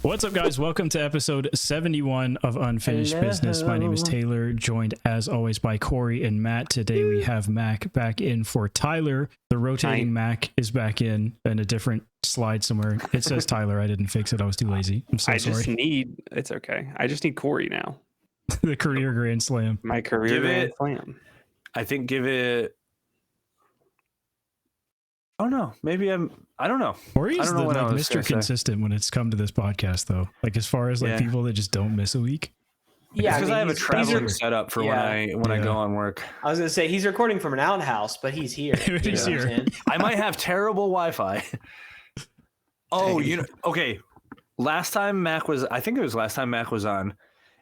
What's up, guys? Welcome to episode 71 of Unfinished Business. My name is Taylor, joined as always by Corey and Matt. Today we have Mac back in for Tyler. The rotating Mac is back in a different slide somewhere. It says Tyler. I didn't fix it. I was too lazy. I'm so sorry. It's okay. I just need Corey now. The career grand slam. My career grand slam. I think give it. Oh no, maybe I don't know. Corey's the Mr. Consistent when it's come to this podcast, though. Like as far as people that just don't miss a week. Yeah, because I have a traveling setup for when I go on work. I was gonna say he's recording from an outhouse, but he's here. He's here. I might have terrible Wi-Fi. Oh, okay. Last time Mac was on.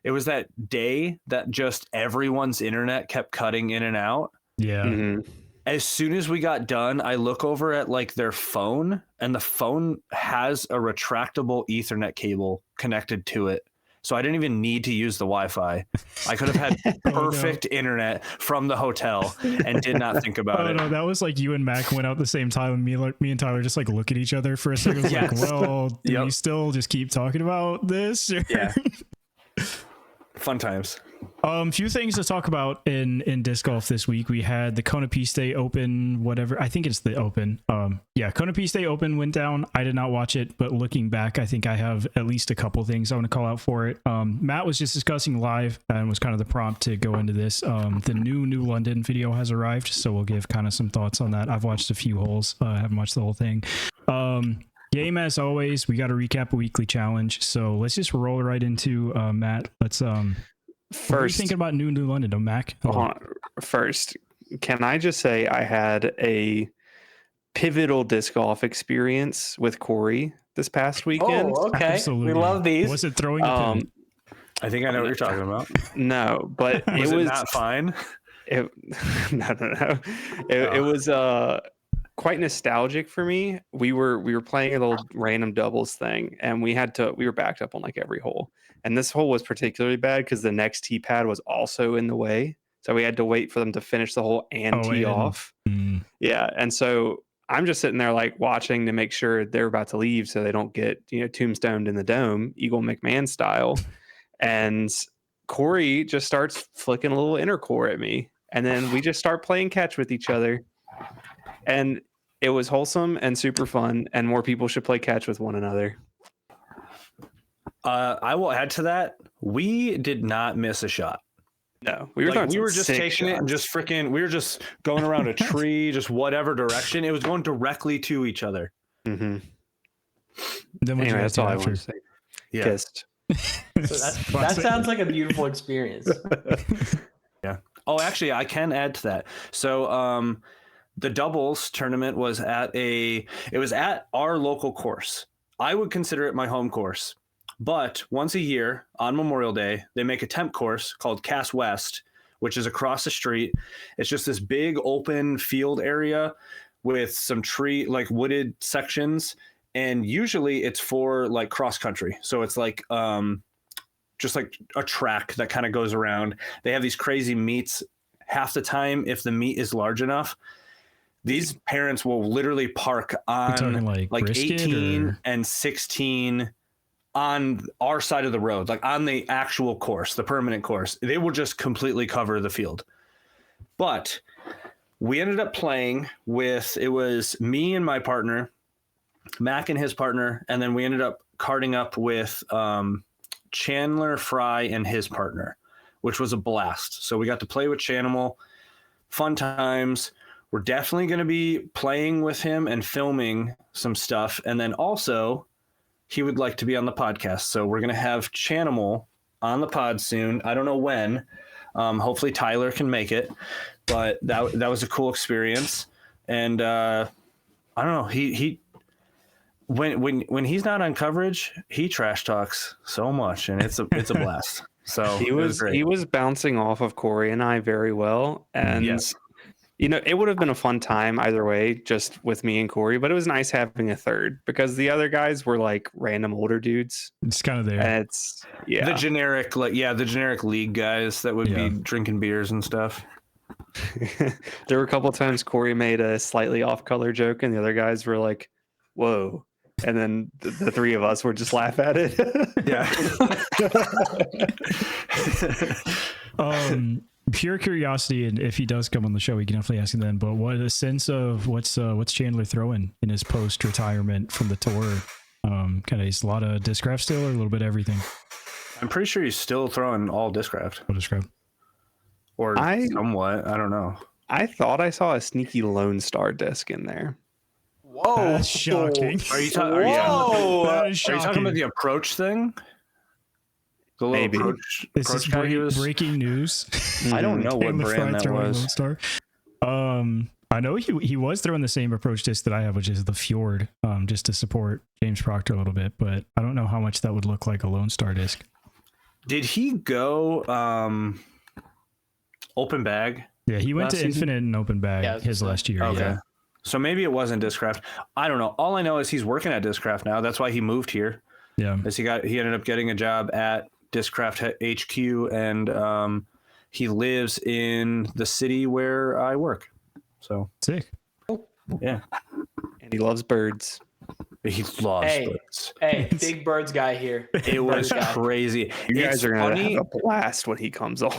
It was that day that just everyone's internet kept cutting in and out. Yeah. Mm-hmm. As soon as we got done, I look over at their phone, and the phone has a retractable Ethernet cable connected to it. So I didn't even need to use the Wi-Fi. I could have had perfect internet from the hotel and did not think about it. No, that was like you and Mac went out at the same time, and me and Tyler just look at each other for a second. Yes. Like, well, do we still just keep talking about this? Yeah. Fun times. Few things to talk about in disc golf this week. We had the Kona Piste Open, whatever. I think it's the Open. Kona Piste Open went down. I did not watch it, but looking back, I think I have at least a couple things I want to call out for it. Matt was just discussing live and was kind of the prompt to go into this. The new London video has arrived, so we'll give kind of some thoughts on that. I've watched a few holes. I haven't watched the whole thing. Game as always, we got to recap a weekly challenge. So let's just roll right into Matt. Let's first, what are you thinking about new London, though, Mac? First, can I just say I had a pivotal disc golf experience with Corey this past weekend? Oh, okay. Absolutely. We love these. Was it throwing a pivot? I think I know what you're talking about. No, but was it not fine? No. It was quite nostalgic for me. We were playing a little random doubles thing, and we were backed up on every hole. And this hole was particularly bad because the next tee pad was also in the way. So we had to wait for them to finish the hole and tee off. Yeah. And so I'm just sitting there watching to make sure they're about to leave so they don't get, tombstoned in the dome, Eagle McMahon style. And Corey just starts flicking a little inner core at me. And then we just start playing catch with each other. And it was wholesome and super fun, and more people should play catch with one another. I will add to that. We did not miss a shot. No, we were just taking it and we were just going around a tree, just whatever direction. It was going directly to each other. Mm-hmm. Then anyway, that's all I want to say. Yeah. Kissed. So that sounds like a beautiful experience. Yeah. Oh, actually, I can add to that. So, the doubles tournament was at our local course. I would consider it my home course, but once a year on Memorial Day, they make a temp course called Cass West, which is across the street. It's just this big open field area with some wooded sections. And usually it's for cross country. So it's just a track that kind of goes around. They have these crazy meets. Half the time, if the meet is large enough, these parents will literally park on 18 and 16 on our side of the road, on the actual course, the permanent course. They will just completely cover the field. But we ended up playing it was me and my partner, Mac and his partner, and then we ended up carding up with Chandler Fry and his partner, which was a blast. So we got to play with Chanimal. Fun times. We're definitely going to be playing with him and filming some stuff. And then also, he would like to be on the podcast. So we're going to have Chanimal on the pod soon. I don't know when. Hopefully Tyler can make it. But that was a cool experience. And I don't know. He when he's not on coverage, he trash talks so much, and it's a blast. So he was bouncing off of Corey and I very well. And yes. It would have been a fun time either way, just with me and Corey, but it was nice having a third because the other guys were random older dudes. It's kind of there. And the generic league guys that would be drinking beers and stuff. There were a couple of times Corey made a slightly off color joke and the other guys were like, whoa, and then the three of us would just laugh at it. Yeah. Pure curiosity, and if he does come on the show, we can definitely ask him then. But what a sense of what's Chandler throwing in his post-retirement from the tour? Kind of, he's a lot of Discraft still, or a little bit of everything. I'm pretty sure he's still throwing all Discraft. What Discraft? Or somewhat. I don't know. I thought I saw a sneaky Lone Star disc in there. Whoa. That's shocking. Are you Whoa. That is shocking. talking about the approach thing? The little Maybe. This is guy he was- breaking news. I don't know what Taylor Fry brand that throwing was. Lone Star. I know he was throwing the same approach disc that I have, which is the Fjord, just to support James Proctor a little bit, but I don't know how much that would look like a Lone Star disc. Did he go open bag? Yeah, he went Last to season? Infinite and open bag Yeah, his last year. Okay. Yeah. So maybe it wasn't Discraft. I don't know. All I know is he's working at Discraft now. That's why he moved here. Yeah. Is he ended up getting a job at Discraft HQ, and he lives in the city where I work. So Sick. yeah, And he loves birds. he loves Hey. birds. Hey, big birds guy here. It was guy. crazy. You guys It's are gonna funny. have a blast when he comes on.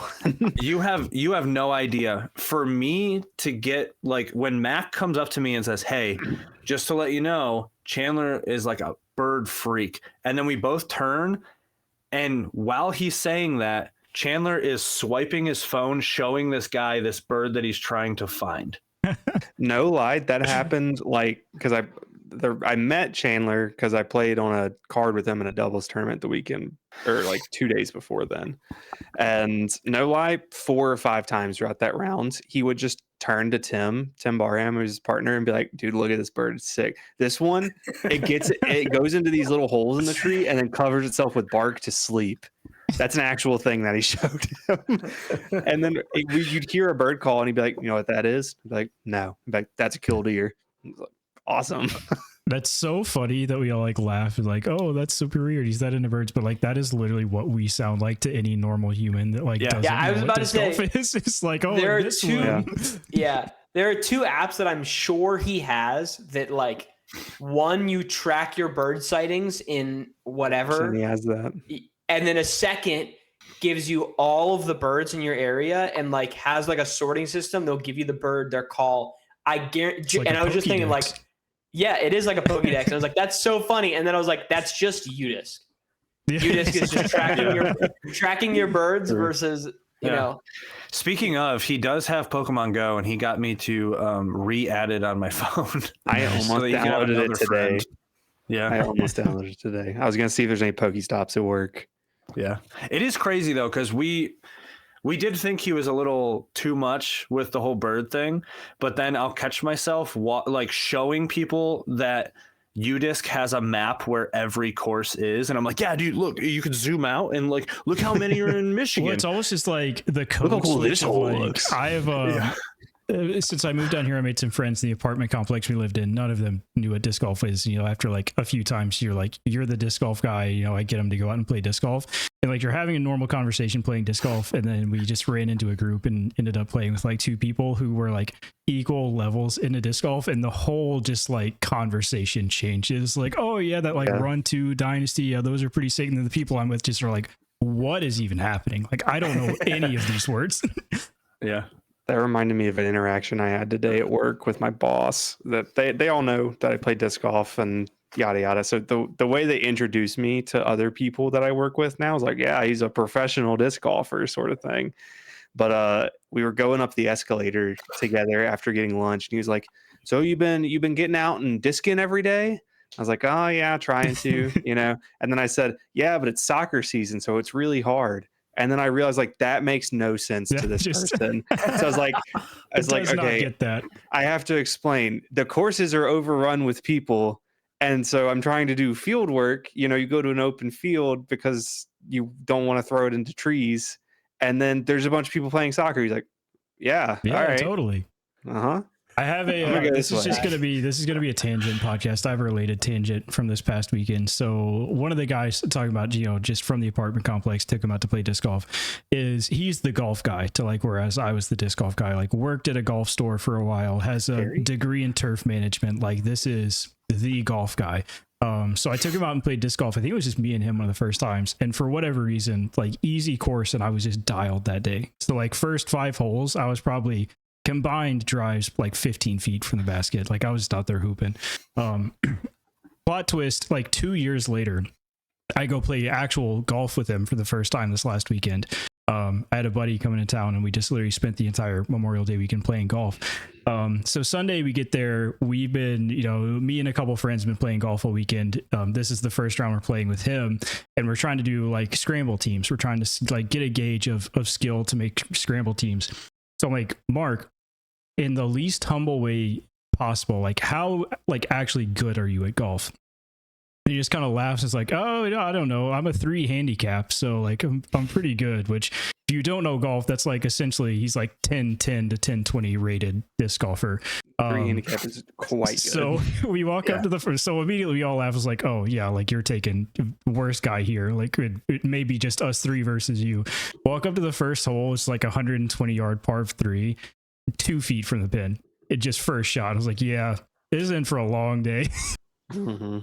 You have no idea. For me to get, like, when Mac comes up to me and says, "Hey, just to let you know, Chandler is like a bird freak," and then we both turn, and while he's saying that, Chandler is swiping his phone, showing this guy this bird that he's trying to find. No lie, that happened like because I met Chandler because I played on a card with him in a doubles tournament the weekend or like 2 days before then. And no lie, 4 or 5 times throughout that round, he would just turn to Tim Barham, who's his partner, and be like, "Dude, look at this bird. It's sick. This one, it goes into these little holes in the tree and then covers itself with bark to sleep." That's an actual thing that he showed him. And then you'd hear a bird call and he'd be like, "You know what that is?" I'd be like, "No." He'd be like, "That's a killdeer." He's like, "Awesome." That's so funny that we all like laugh and like, oh, that's super weird. He's that into birds, but like that is literally what we sound like to any normal human that like doesn't Yeah, I know was what about to disc say, golf is. It's like, oh, there are this two- one. Yeah, there are 2 apps that I'm sure he has that, like, one, you track your bird sightings in whatever, And he has that. and then a second gives you all of the birds in your area and like has like a sorting system. They'll give you the bird, their call. I guarantee. like And a I was just thinking, Pokédex. like, yeah, it is like a Pokédex. And I was like, that's so funny. And then I was like, that's just UDisc. Yeah. UDisc is just tracking your birds versus you Yeah. know. Speaking of, he does have Pokemon Go, and he got me to re-add it on my phone. I So almost that you can have downloaded it another today. friend. Yeah. I almost downloaded it today. I was gonna see if there's any Pokestops at work. Yeah, it is crazy though, because we did think he was a little too much with the whole bird thing, but then I'll catch myself like showing people that UDisc has a map where every course is, and I'm like, yeah, dude, look, you could zoom out and like look how many are in Michigan. Well, it's almost just like the code how cool switch this of, hole like, looks. I have since I moved down here, I made some friends in the apartment complex we lived in. None of them knew what disc golf is. You know, after like a few times, you're like, you're the disc golf guy. You know, I get them to go out and play disc golf. And like, you're having a normal conversation playing disc golf. And then we just ran into a group and ended up playing with like 2 people who were like equal levels into disc golf. And the whole just like conversation changes. Like, oh yeah, that like Run 2 Dynasty. Yeah, those are pretty sick. And then the people I'm with just are like, what is even happening? Like, I don't know any of these words. Yeah. That reminded me of an interaction I had today at work with my boss. That they all know that I play disc golf and yada yada. So the way they introduce me to other people that I work with now is like, yeah, he's a professional disc golfer sort of thing. But we were going up the escalator together after getting lunch, and he was like, "So you've been getting out and discing every day?" I was like, "Oh yeah, trying to, you know." And then I said, "Yeah, but it's soccer season, so it's really hard." And then I realized like that makes no sense Yeah, to this just- person. So I was like, Does not okay, get that. I have to explain. The courses are overrun with people, and so I'm trying to do field work. You know, you go to an open field because you don't want to throw it into trees, and then there's a bunch of people playing soccer. He's like, "Yeah, Yeah, all right, totally. uh-huh." I have I'm gonna a. go This this is way. just gonna be a tangent podcast. I have a related tangent from this past weekend. So one of the guys talking about, you know, just from the apartment complex, took him out to play disc golf. He's the golf guy to like, whereas I was the disc golf guy. Like, worked at a golf store for a while, has a Scary. degree in turf management. Like, this is the golf guy. So I took him out and played disc golf. I think it was just me and him one of the first times. And for whatever reason, like easy course, and I was just dialed that day. So like first 5 holes, I was probably combined drives like 15 feet from the basket. Like I was just out there hooping. Plot twist, like 2 years later, I go play actual golf with him for the first time this last weekend. I had a buddy coming to town and we just literally spent the entire Memorial Day weekend playing golf. So Sunday we get there, we've been, me and a couple friends have been playing golf all weekend. This is the first round we're playing with him, and we're trying to do like scramble teams. We're trying to like get a gauge of skill to make scramble teams. So I'm like, Mark, in the least humble way possible, like how like actually good are you at golf? And he just kind of laughs. It's like, oh, I don't know. I'm a 3 handicap. So like, I'm pretty good, which if you don't know golf, that's like essentially he's like 10-10 to 10-20 rated disc golfer. 3 handicap is quite good. So we walk up to the first, so immediately we all laugh. It's like, oh yeah, like you're taking worst guy here. Like it may be just us 3 versus you. Walk up to the first hole. It's like 120-yard par 3, 2 feet from the pin. It just first shot. I was like, yeah, this is in for a long day. Mm-hmm.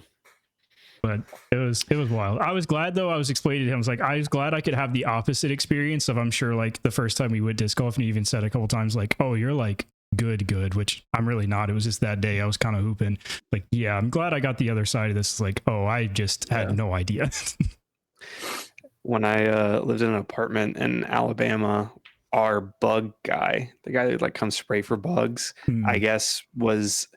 But it was wild. I was glad though. I was explaining to him. I was like, I was glad I could have the opposite experience of, I'm sure like the first time we went disc golf, and he even said a couple times like, oh, you're like good, which I'm really not. It was just that day I was kind of hooping. Like, yeah, I'm glad I got the other side of this. Like, oh, I just had no idea. When I lived in an apartment in Alabama, our bug guy, the guy that like comes spray for bugs, I guess was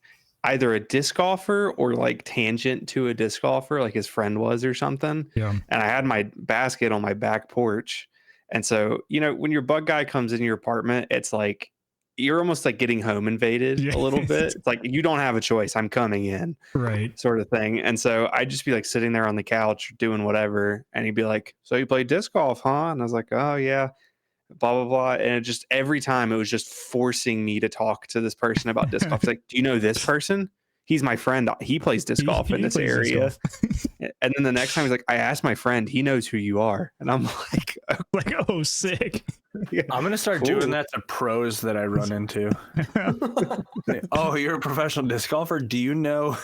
either a disc golfer or like tangent to a disc golfer, like his friend was or something. Yeah. And I had my basket on my back porch. And so, when your bug guy comes in your apartment, it's like you're almost like getting home invaded a little bit. It's like you don't have a choice. I'm coming in. Right. Sort of thing. And so I'd just be like sitting there on the couch doing whatever. And he'd be like, so you play disc golf, huh? And I was like, oh yeah. Blah blah blah. And it just every time it was just forcing me to talk to this person about disc golf. It's like, do you know this person? He's my friend. He plays disc golf in this area. And then the next time he's like, I asked my friend, he knows who you are. And I'm like, oh sick. Yeah. I'm gonna start doing that to pros that I run into. Oh, you're a professional disc golfer? Do you know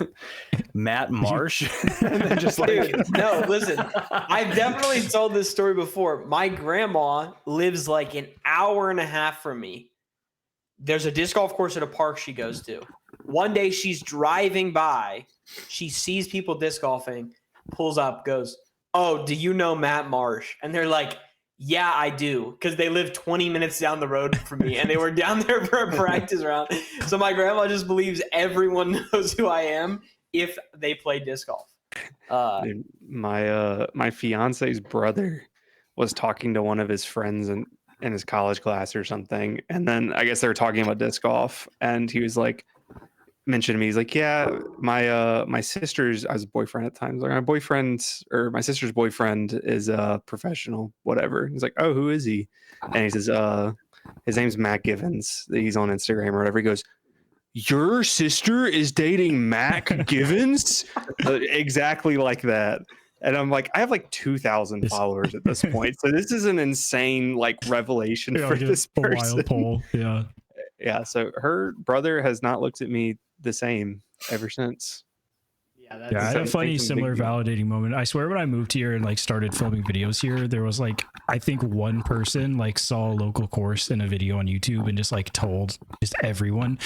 Matt Marsh? And then just like, no, listen, I've definitely told this story before. My grandma lives like an hour and a half from me. There's a disc golf course at a park she goes to. One day she's driving by, she sees people disc golfing, pulls up, goes, oh, do you know Matt Marsh? And they're like, yeah, I do, because they live 20 minutes down the road from me, and they were down there for a practice round. So my grandma just believes everyone knows who I am if they play disc golf. Dude, my fiance's brother was talking to one of his friends in his college class or something, and then I guess they were talking about disc golf, and he was like, mentioned to me, he's like, yeah, my sister's, I was a boyfriend at times, like my sister's boyfriend is a professional whatever. He's like, oh, who is he? And he says his name's Matt Givens. He's on Instagram or whatever. He goes, your sister is dating Matt Givens? Exactly like that. And I'm like, I have like 2,000 followers at this point, so this is an insane like revelation for this person. Wild poll. Yeah, so her brother has not looked at me the same ever since. Yeah, I had a funny similar validating moment. I swear when I moved here and like started filming videos here, there was like, I think one person like saw a local course in a video on YouTube and just like told just everyone.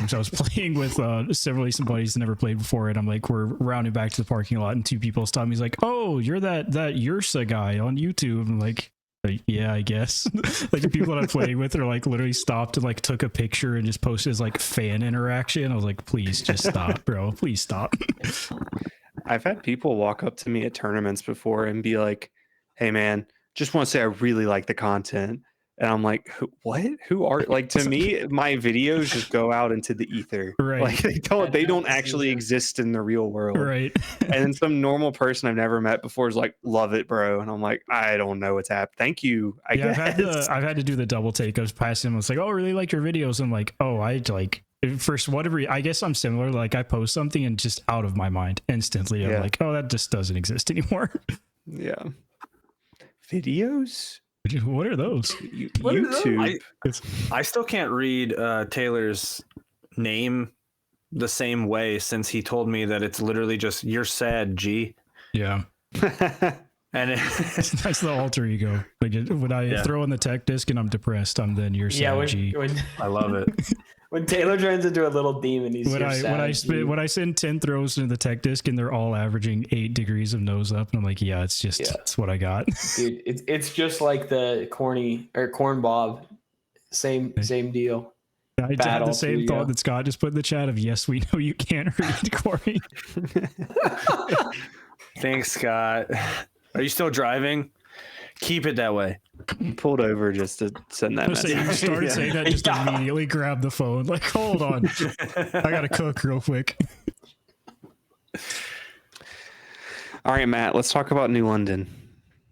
So I was playing with some buddies that never played before, and I'm like, we're rounding back to the parking lot, and 2 people stop me. He's like, oh, you're that Ursa guy on YouTube. I'm like, yeah, I guess. Like the people that I'm playing with are like literally stopped and like took a picture and just posted as like fan interaction. I was like, please just stop, bro. Please stop. I've had people walk up to me at tournaments before and be like, hey man, just want to say I really like the content. And I'm like, what? Who are, like, to me, my videos just go out into the ether. Right. Like they don't actually exist in the real world. Right. And then some normal person I've never met before is like, love it, bro. And I'm like, I don't know what's happening. Thank you. I guess. I've had to do the double take. I was passing him. I was like, oh, I really like your videos. I'm like, oh, I like, first, whatever. I guess I'm similar. Like I post something and just out of my mind instantly. I'm like, oh, that just doesn't exist anymore. Yeah. Videos? What are those? YouTube. I still can't read Taylor's name the same way since he told me that it's literally just "you're sad, G." Yeah. And That's the alter ego. Like when I throw in the tech disc and I'm depressed, I'm then you're sad, G. I love it. When Taylor turns into a little demon, he's when I send 10 throws into the tech disc and they're all averaging 8 degrees of nose up, and I'm like, yeah, it's just that's what I got. Dude, it's just like the corn bob, same deal. I had the same thought that Scott just put in the chat of, yes, we know you can't read, Corey. Thanks, Scott. Are you still driving? Keep it that way. Pulled over just to send that message. You started saying that, just immediately grabbed the phone. Like, hold on. I got to cook real quick. All right, Matt, let's talk about New London.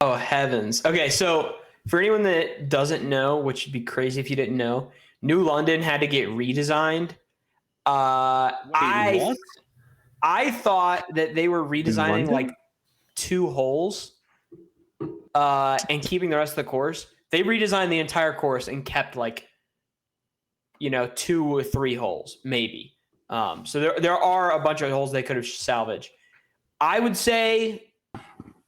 Oh, heavens. Okay, so for anyone that doesn't know, which would be crazy if you didn't know, New London had to get redesigned. I thought that they were redesigning like 2 holes and keeping the rest of the course. They redesigned the entire course and kept 2 or 3 holes, maybe. So there are a bunch of holes they could have salvaged. I would say,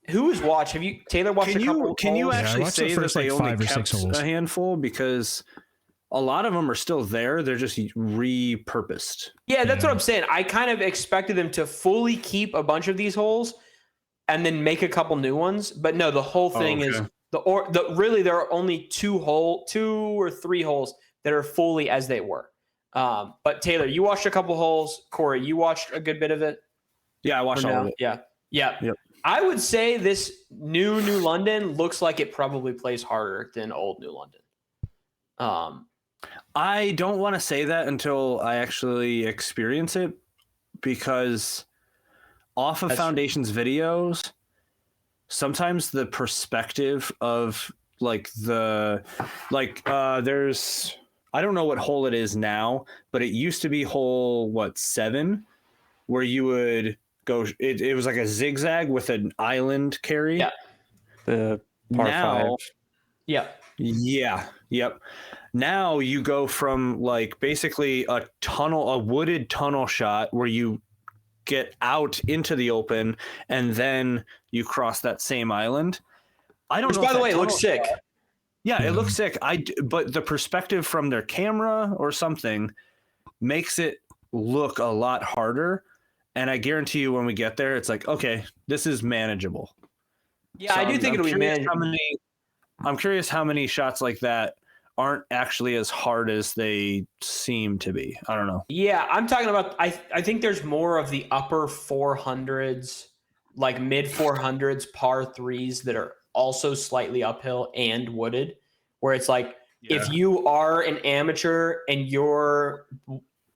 who has watched? Have you, Taylor, watched a couple? Can you actually say that they only 5 or 6 kept holes. a handful, because a lot of them are still there? They're just repurposed. Yeah, that's what I'm saying. I kind of expected them to fully keep a bunch of these holes and then make a couple new ones. But no, the whole thing is really there are only 2 or 3 holes that are fully as they were. But Taylor, you watched a couple holes. Corey, you watched a good bit of it. Yeah, I watched all of it. Yeah. Yep. I would say this New London looks like it probably plays harder than old New London. I don't want to say that until I actually experience it, because off of Foundation's videos, sometimes the perspective of there's, I don't know what hole it is now, but it used to be hole 7, where you would go, it was like a zigzag with an island carry. Yeah. The par 5. Yeah. Yeah. Yep. Now you go from basically a wooded tunnel shot where you get out into the open and then you cross that same island. I don't know. By the way, it looks sick. Yeah, it looks sick. But the perspective from their camera or something makes it look a lot harder. And I guarantee you when we get there, it's like, okay, this is manageable. Yeah, so I do think it'll be manageable. I'm curious how many shots like that aren't actually as hard as they seem to be. I don't know. Yeah, I'm talking about, I think there's more of the upper 400s, mid 400s par 3s that are also slightly uphill and wooded, where it's if you are an amateur and your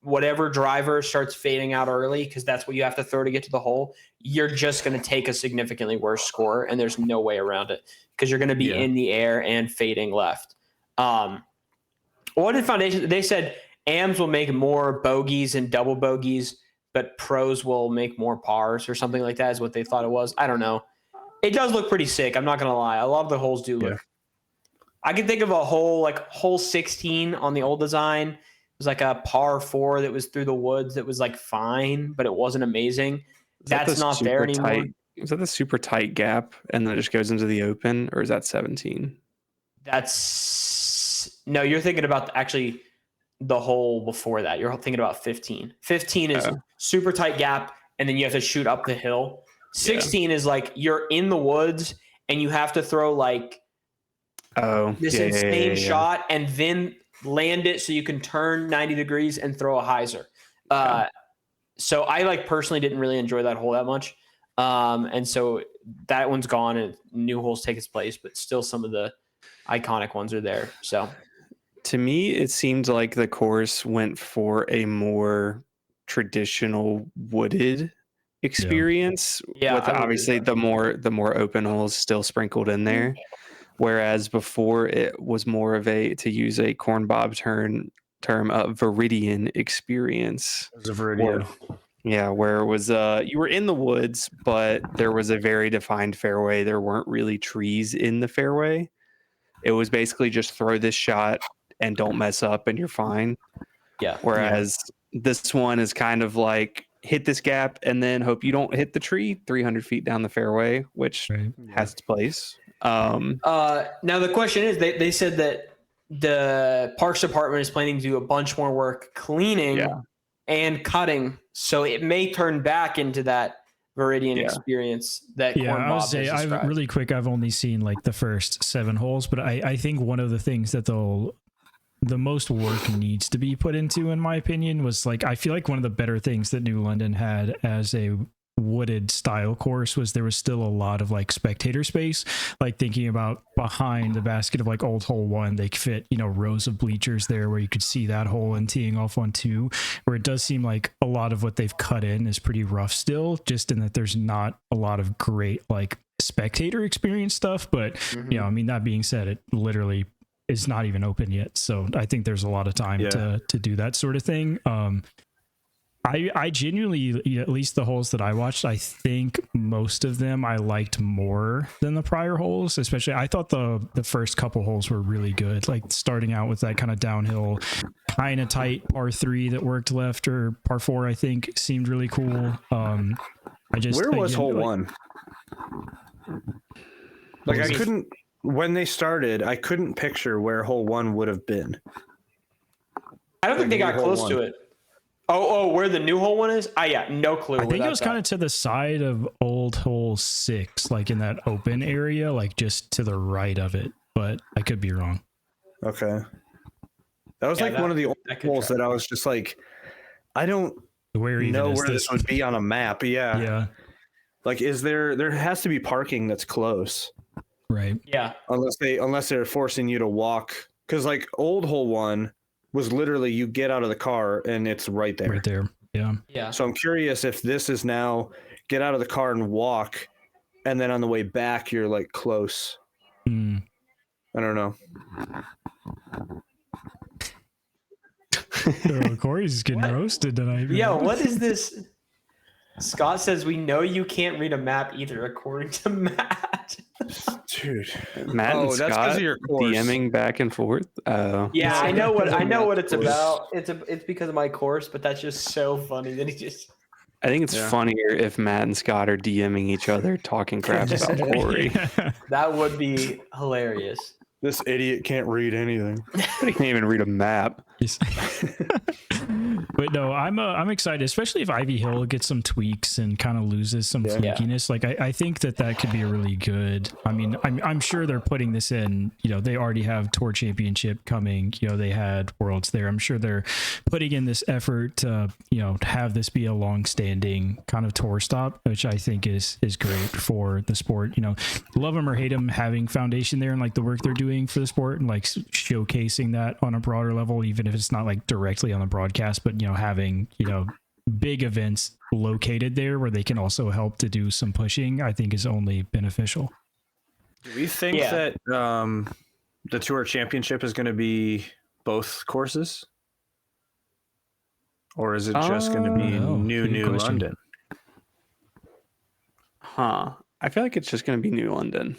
whatever driver starts fading out early, because that's what you have to throw to get to the hole, you're just going to take a significantly worse score, and there's no way around it, because you're going to be in the air and fading left. What did Foundation? They said AMs will make more bogeys and double bogeys, but pros will make more pars or something like that is what they thought it was. I don't know. It does look pretty sick. I'm not going to lie. A lot of the holes do look. I can think of a hole hole 16 on the old design. It was a par 4 that was through the woods that was fine, but it wasn't amazing. That's not there anymore. Is that the super tight gap and then it just goes into the open, or is that 17? No, you're thinking about actually the hole before that. You're thinking about 15. 15 is super tight gap, and then you have to shoot up the hill. 16 is you're in the woods and you have to throw this insane shot and then land it so you can turn 90 degrees and throw a hyzer. So I personally didn't really enjoy that hole that much. And so that one's gone and new holes take its place, but still some of the iconic ones are there. So to me, it seemed like the course went for a more traditional wooded experience with obviously the more open holes still sprinkled in there. Whereas before it was more of to use a corn bob term, a Viridian experience. It was a Viridian. Where it was you were in the woods, but there was a very defined fairway. There weren't really trees in the fairway. It was basically just throw this shot and don't mess up and you're fine. Yeah. Whereas This one is kind of like hit this gap and then hope you don't hit the tree 300 feet down the fairway, which has its place. Now the question is, they said that the Parks Department is planning to do a bunch more work cleaning and cutting, so it may turn back into that Viridian experience that Corn I Bob would has say described. really quick. I've only seen like the first 7 holes, but I think one of the things that the most work needs to be put into, in my opinion, was like, I feel like one of the better things that New London had as a wooded style course was there was still a lot of like spectator space. Like thinking about behind the basket of like Old Hole 1, they fit, you know, rows of bleachers there where you could see that hole and teeing off on 2, where it does seem like a lot of what they've cut in is pretty rough still, just in that there's not a lot of great like spectator experience stuff. But you know, I mean, that being said, it literally is not even open yet, so I think there's a lot of time to do that sort of thing. I genuinely, at least the holes that I watched, I think most of them I liked more than the prior holes. Especially, I thought the first couple holes were really good. Like starting out with that kind of downhill, kind of tight par 3 that worked left, or par 4, I think, seemed really cool. Where was hole 1? Like I couldn't, when they started, I couldn't picture where hole 1 would have been. I don't think they got close to it. Oh, where the new hole 1 is? No clue. I think it was kind of to the side of Old Hole 6, like in that open area, like just to the right of it. But I could be wrong. Okay. That was one of the old holes that I was just like, I don't know where this would be on a map. Yeah. Like, there has to be parking that's close. Right. Yeah. Unless they're forcing you to walk. Because like Old Hole 1 was literally you get out of the car and it's right there. Right there. Yeah. So I'm curious if this is now get out of the car and walk, and then on the way back you're like close. I don't know. Corey's getting roasted tonight. Yeah, what is this? Scott says we know you can't read a map either, according to Matt. Dude, Matt and that's Scott because of your course. DMing back and forth. Yeah, I know what it's about. It's because of my course, but that's just so funny that he just. I think it's funnier if Matt and Scott are DMing each other talking crap about Corey. That would be hilarious. This idiot can't read anything. He can't even read a map. But no, I'm excited, especially if Ivy Hill gets some tweaks and kind of loses some flakiness. Like I think that could be a really good. I mean, I'm sure they're putting this in. You know, they already have Tour Championship coming. You know, they had Worlds there. I'm sure they're putting in this effort to have this be a long-standing kind of tour stop, which I think is great for the sport. You know, love them or hate them, having Foundation there and like the work they're doing for the sport and like showcasing that on a broader level, even if it's not like directly on the broadcast, but having big events located there where they can also help to do some pushing, I think is only beneficial. Do we think that the Tour Championship is going to be both courses, or is it just going to be New London? I feel like it's just going to be New London.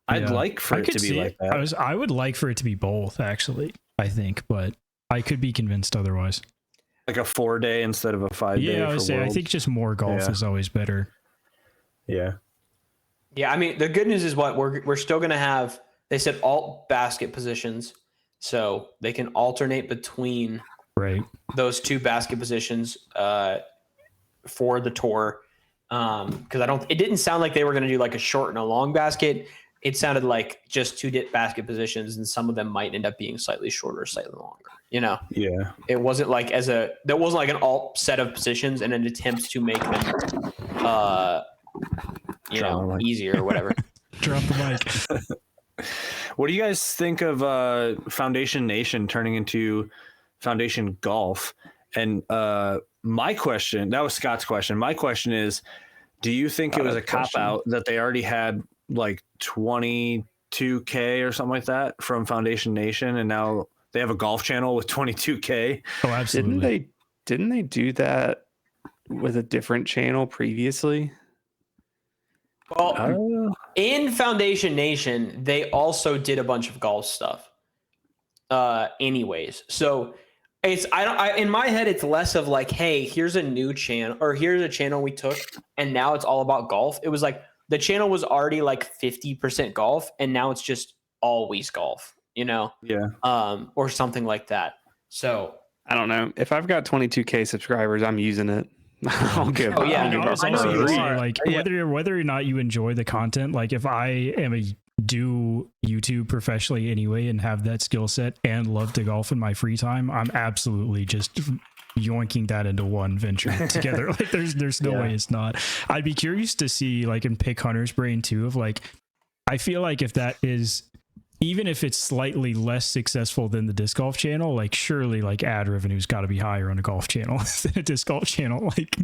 I'd like for it to be like that. I would like for it to be both, actually, I think, but I could be convinced otherwise. Like a 4-day instead of a 5-day. Yeah, I think just more golf is always better. Yeah. Yeah, I mean, the good news is we're still going to have, they said alt basket positions, so they can alternate between those 2 basket positions for the tour. Because it didn't sound like they were going to do like a short and a long basket. It sounded like just 2 basket positions, and some of them might end up being slightly shorter, slightly longer. Yeah. It wasn't like there wasn't like an alt set of positions and an attempt to make them, easier or whatever. Drop the mic. What do you guys think of Foundation Nation turning into Foundation Golf? And my question, that was Scott's question. My question is, do you think it was a cop out that they already had like 22K or something like that from Foundation Nation, and now they have a golf channel with 22K? Oh, absolutely. Didn't they do that with a different channel previously? Well, in Foundation Nation, they also did a bunch of golf stuff. Anyways, so It's in my head it's less of like, hey, here's a new channel, or here's a channel we took and now it's all about golf. It was like the channel was already like 50% golf and now it's just always golf, Yeah. or something like that. So I don't know. If I've got 22K subscribers, I'm using it. I'll give. Oh, yeah. I'll give up I know for you free. are. Like whether or not you enjoy the content, like if I am do YouTube professionally anyway and have that skill set and love to golf in my free time, I'm absolutely just yoinking that into one venture together. Like there's no way it's not. I'd be curious to see, like, and pick Hunter's brain too, of like, I feel like if that is, even if it's slightly less successful than the disc golf channel, like surely like ad revenue's got to be higher on a golf channel than a disc golf channel. Like,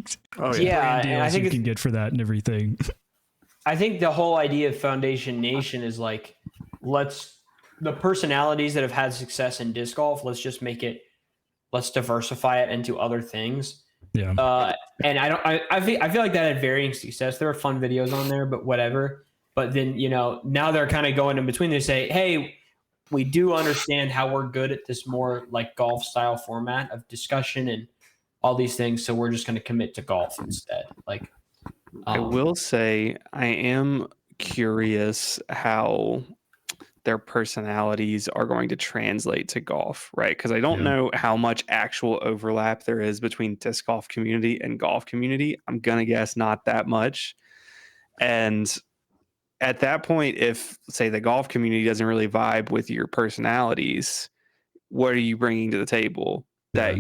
yeah, and I think you can get for that and everything. I think the whole idea of Foundation Nation is like, the personalities that have had success in disc golf, let's diversify it into other things. Yeah. And I feel like that had varying success. There were fun videos on there, but whatever. But then, now they're kind of going in between. They say, hey, we do understand how we're good at this more like golf style format of discussion and all these things. So we're just going to commit to golf instead. Like, I will say I am curious how their personalities are going to translate to golf, right? Because I don't know how much actual overlap there is between disc golf community and golf community. I'm going to guess not that much. And at that point, if, say, the golf community doesn't really vibe with your personalities, what are you bringing to the table? That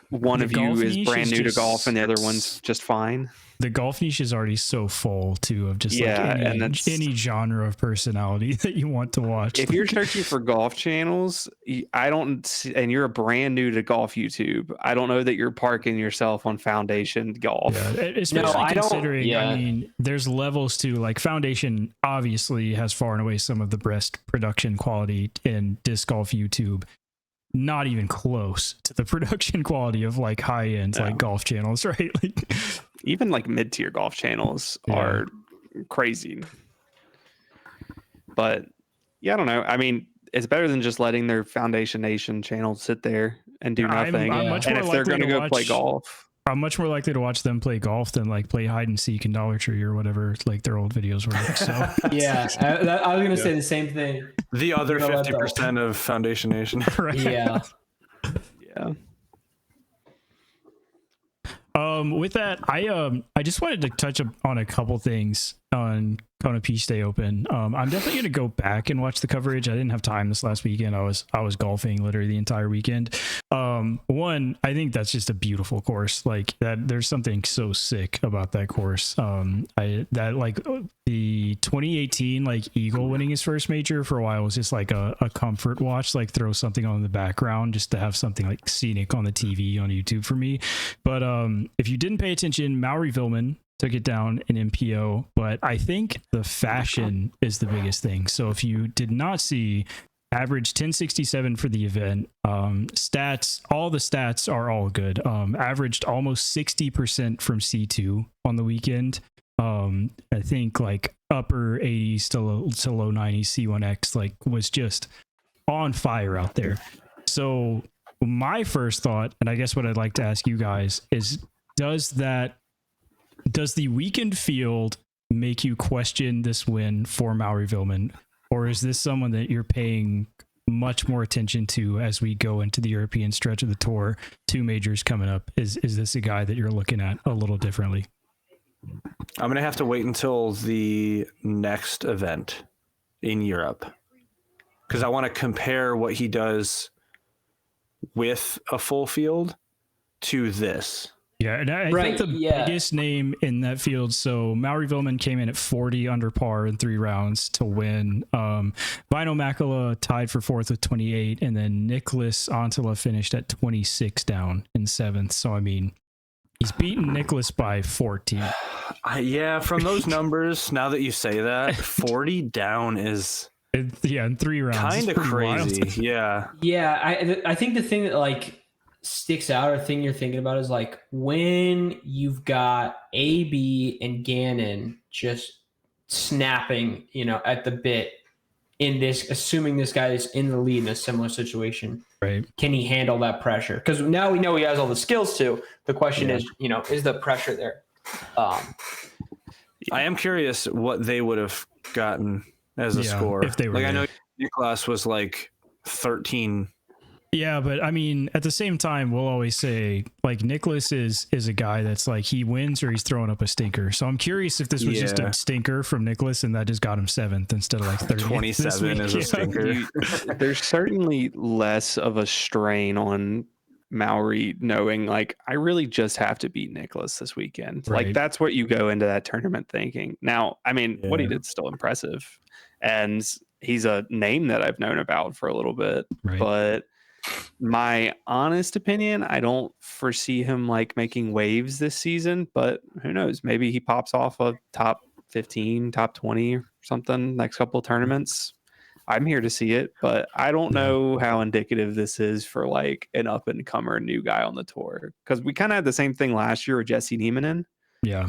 one The of you golf is niche brand is new to just- golf and the other one's just fine? The golf niche is already so full too of just Yeah, like and that's- any genre of personality that you want to watch. If you're searching for golf channels, I don't see, and you're brand new to golf YouTube, I don't know that you're parking yourself on Foundation Golf. Yeah, especially I don't- considering, yeah. I mean, there's levels to, like, Foundation obviously has far and away some of the best production quality in disc golf YouTube. Not even close to the production quality of like high end like golf channels, right? Like, Even like mid-tier golf channels are crazy. But yeah, I don't know. I mean, it's better than just letting their Foundation Nation channel sit there and do nothing. I'm much and more if they're likely going to to go play watch- golf, I'm much more likely to watch them play golf than like play hide and seek in Dollar Tree or whatever like their old videos were. So yeah, I was gonna say the same thing. The other You know what, though? 50% of Foundation Nation. right. Yeah. yeah. With that, I just wanted to touch on a couple things on Kona Peace Day Open. I'm definitely gonna go back and watch the coverage. I didn't have time this last weekend. I was golfing literally the entire weekend. One, I think that's just a beautiful course. Like that, there's something so sick about that course. The 2018 like Eagle winning his first major for a while was just like a comfort watch. Like throw something on in the background just to have something like scenic on the TV on YouTube for me. But if you didn't pay attention, Mauri Vilman took it down in MPO, but I think the fashion is the biggest thing. So if you did not see, average 1067 for the event, stats, all the stats are all good. Averaged almost 60% from C2 on the weekend. I think like upper 80s to low 90s C1X like was just on fire out there. So my first thought, and I guess what I'd like to ask you guys is, does the weekend field make you question this win for Mauri Vilman, or is this someone that you're paying much more attention to as we go into the European stretch of the tour? 2 majors coming up. Is this a guy that you're looking at a little differently? I'm going to have to wait until the next event in Europe because I want to compare what he does with a full field to this. Yeah, and I think the biggest name in that field, so Mauri Vilman came in at 40 under par in 3 rounds to win. Vino Makala tied for 4th with 28, and then Nicholas Antila finished at 26 down in 7th. So, I mean, he's beaten Nicholas by 14. Yeah, from those numbers, now that you say that, 40 down is in 3 rounds. kind of crazy. Wild. Yeah. Yeah, I think the thing that like sticks out or thing you're thinking about is like when you've got AB and Gannon just snapping, at the bit in this, assuming this guy is in the lead in a similar situation, Right. can he handle that pressure? Because now we know he has all the skills to. The question is, is the pressure there? I am curious what they would have gotten as a score. If they were like, there. I know Niklas was like 13. Yeah, but I mean, at the same time, we'll always say like Nicholas is a guy that's like he wins or he's throwing up a stinker. So I'm curious if this was just a stinker from Nicholas and that just got him 7th instead of like 30th. 27 is a stinker. There's certainly less of a strain on Maori knowing like I really just have to beat Nicholas this weekend. Right. Like that's what you go into that tournament thinking. Now, I mean, what he did is still impressive, and he's a name that I've known about for a little bit, Right. but my honest opinion, I don't foresee him like making waves this season, but who knows? Maybe he pops off a top 15, top 20 or something next couple of tournaments. I'm here to see it, but I don't know how indicative this is for like an up and comer new guy on the tour. Because we kind of had the same thing last year with Jesse Niemanen, Yeah.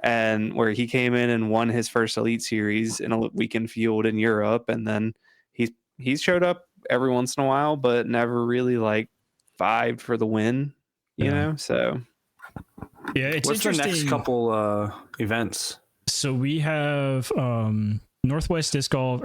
and where he came in and won his first Elite Series in a weekend field in Europe, and then he's showed up every once in a while, but never really like vibed for the win, you know? So yeah, it's What's the interesting. next couple events? So we have Northwest Disc Golf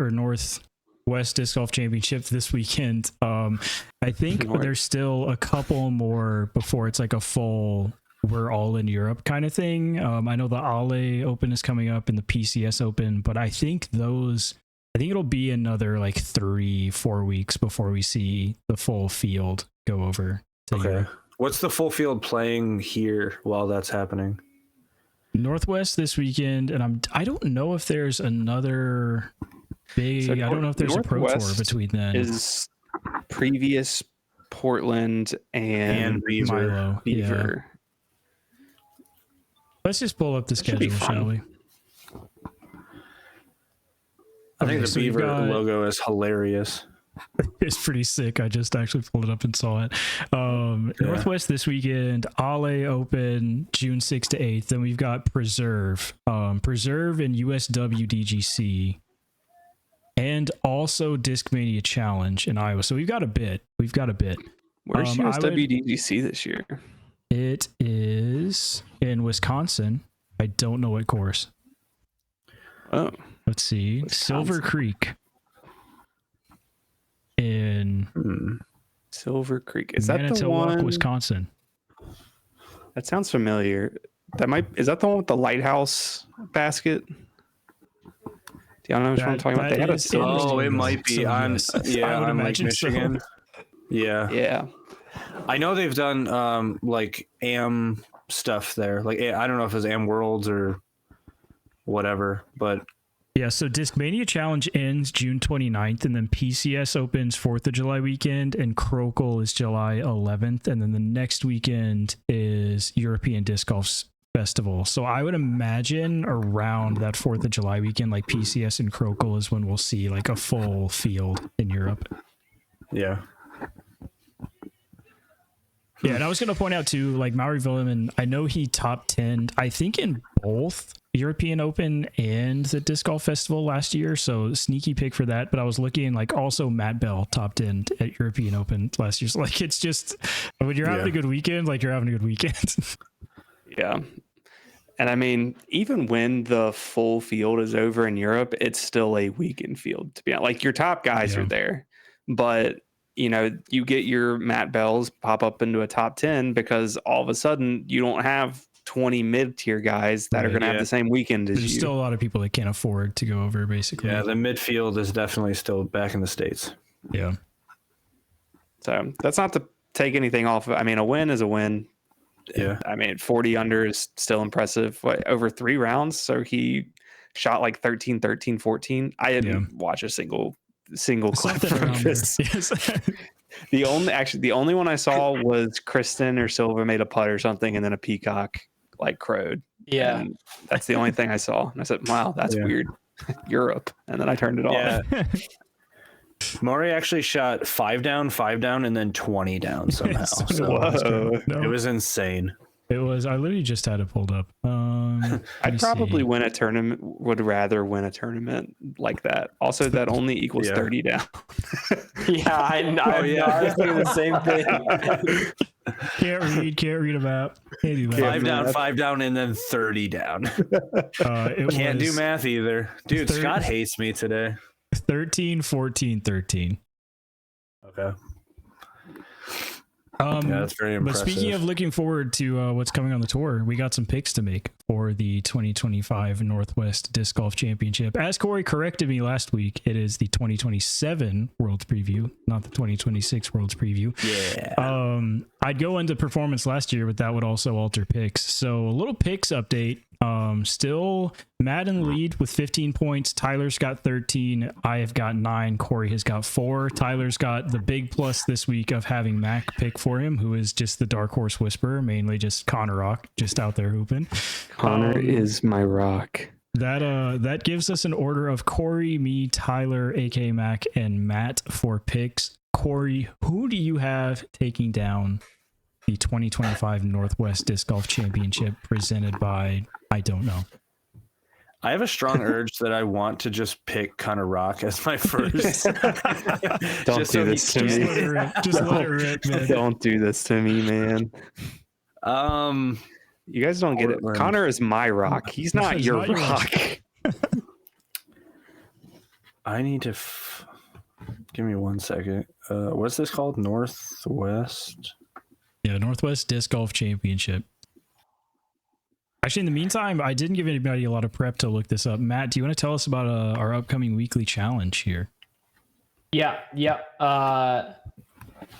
Championship this weekend. I think there's still a couple more before it's like a full we're all in Europe kind of thing. I know the Ale Open is coming up and the PCS Open, but I think it'll be another like 3-4 weeks before we see the full field go over to Europe. What's the full field playing here while that's happening? Northwest this weekend, and I don't know if there's another big. So I don't know if there's a Pro Tour Northwest between then. is previous Portland and Beaver. Milo. Yeah. Beaver. Let's just pull up the That should be schedule, fun. shall we? I think Okay, the so we've Beaver got- logo is hilarious. It's pretty sick. I just actually pulled it up and saw it. Northwest this weekend, Ale Open, June 6th to 8th. Then we've got Preserve, Preserve and USW DGC, and also Discmania Challenge in Iowa. So we've got a bit. Where's I would- USWDGC this year? It is in Wisconsin. I don't know what course. Oh, Let's see. Wisconsin. Silver Creek in Silver Creek. Is that the Manitowoc, one? Wisconsin. That sounds familiar. Is that the one with the lighthouse basket? Do y'all know what I'm talking about? They had a is silver- in Oh, it Michigan, might be so on yes. I would on Lake imagine so. Michigan. Yeah. Yeah. I know they've done like AM stuff there. Like I don't know if it's AM Worlds or whatever, but Yeah, so Discmania Challenge ends June 29th, and then PCS opens 4th of July weekend, and Crocal is July 11th, and then the next weekend is European Disc Golf Festival. So I would imagine around that 4th of July weekend, like PCS and Crocal is when we'll see like a full field in Europe. yeah. Yeah, and I was going to point out too, like Mauri Villeman, I know he top 10'd, I think in both European Open and the Disc Golf Festival last year, so sneaky pick for that. But I was looking like also Matt Bell top 10 at European Open last year. So like it's just when you're having a good weekend, like you're having a good weekend. Yeah. And I mean, even when the full field is over in Europe, it's still a weekend field, to be honest. Like your top guys Yeah. are there, but you know, you get your Matt Bells pop up into a top 10 because all of a sudden you don't have 20 mid-tier guys that are Right, going to have yeah. the same weekend as There's you. still a lot of people that can't afford to go over, basically. Yeah, the midfield is definitely still back in the States. Yeah. So that's not to take anything off. I mean, a win is a win. Yeah. I mean, 40 under is still impressive. Over 3 rounds. So he shot like 13, 14. I didn't watch a single clip Something from around there. this. Yes. The only one I saw was Kristen or Silva made a putt or something, and then a peacock like crowed. Yeah. And that's the only thing I saw. And I said, wow, that's Yeah. weird. Europe. And then I turned it off. Yeah. Maury actually shot 5 down, and then 20 down somehow. So So Whoa. No. it was insane. It was. I literally just had it pulled up. Let me I'd probably see. win a tournament. Would rather win a tournament like that. Also, that only equals Yeah. 30 down. Yeah, I was thinking the same thing. Can't read a map. Can't do that. Can't- 5 down, and then 30 down. It Can't do was math either. Dude, Third- Scott hates me today. 13, 14, 13. Okay. Yeah, Yeah, that's very But impressive. speaking of looking forward to what's coming on the tour, we got some picks to make for the 2025 Northwest Disc Golf Championship. As Corey corrected me last week, it is the 2027 Worlds Preview, not the 2026 Worlds Preview. Yeah. I'd go into performance last year, but that would also alter picks. So a little picks update. Still Matt in the lead with 15 points. Tyler's got 13. I have got 9. Corey has got 4. Tyler's got the big plus this week of having Mac pick for him, who is just the dark horse whisperer, mainly just Connor Rock, just out there hooping. Connor is my rock. That gives us an order of Corey, me, Tyler, AK Mac, and Matt for picks. Corey, who do you have taking down the 2025 Northwest Disc Golf Championship presented by, I don't know. I have a strong urge that I want to just pick Connor Rock as my first. Don't Just do so this he to Just me. let it rip. Just let it rip, man. Don't do this to me, man. You guys don't get it. Portland. Connor is my rock. He's not He's your not your rock. I need to give me 1 second. What's this called? Northwest. Yeah, Northwest Disc Golf Championship. Actually, in the meantime, I didn't give anybody a lot of prep to look this up. Matt, do you want to tell us about our upcoming weekly challenge here? Yeah.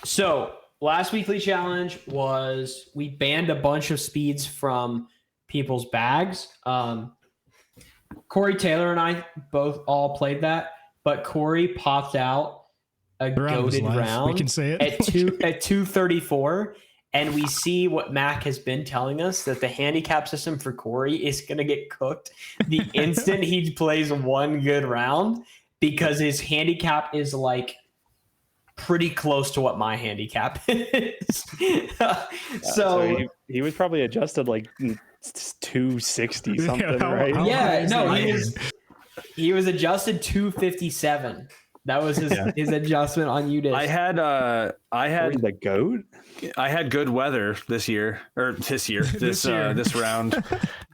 So last weekly challenge was we banned a bunch of speeds from people's bags. Corey Taylor and I both all played that, but Corey popped out a The round was goated live. round We can say it. at 234. And we see what Mac has been telling us, that the handicap system for Corey is going to get cooked the instant he plays one good round, because his handicap is like pretty close to what my handicap is. So he was probably adjusted like 260 Yeah, something, how- right? how- yeah, is no, it? he was adjusted 257. That was his adjustment on UDIS. I had Corey the goat. I had good weather this This year. this round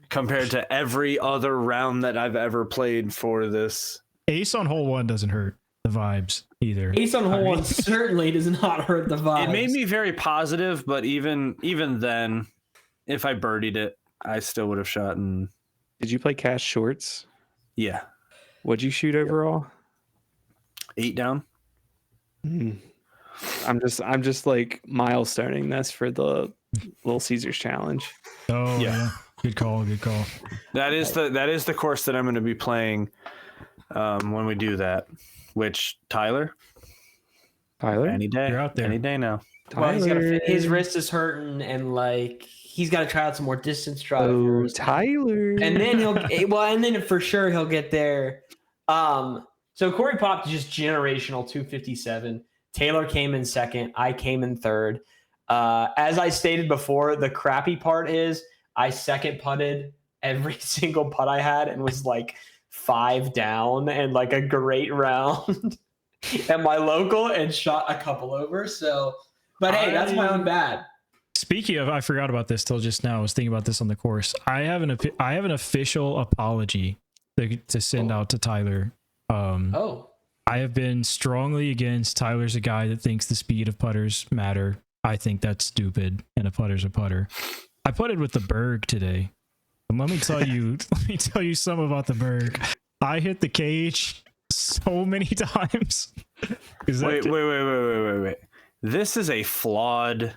compared to every other round that I've ever played for this. Ace on hole 1 doesn't hurt the vibes either. Ace on hole one certainly does not hurt the vibes. It made me very positive, but even then, if I birdied it, I still would have shot. And Did you play cash shorts? yeah, What'd you shoot overall? 8 down. I'm just like milestoning this for the Little Caesars challenge. Oh Yeah. yeah. Good call. That is the course that I'm going to be playing when we do that. Which Tyler, any day, You're out there. any day now. Well, Tyler. his wrist is hurting, and like he's got to try out some more distance Oh, drivers. Tyler. And then and then for sure he'll get there. So Corey popped just generational 257. Taylor came in second. I came in third. As I stated before, the crappy part is I second putted every single putt I had and was like 5 down and like a great round at my local and shot a couple over. So, but hey, that's my own bad. Speaking of, I forgot about this till just now. I was thinking about this on the course. I have an official apology to send out to Tyler. I have been strongly against. Tyler's a guy that thinks the speed of putters matter. I think that's stupid, and a putter's a putter. I putted with the Berg today, and let me tell you some about the Berg. I hit the cage so many times. Wait. This is a flawed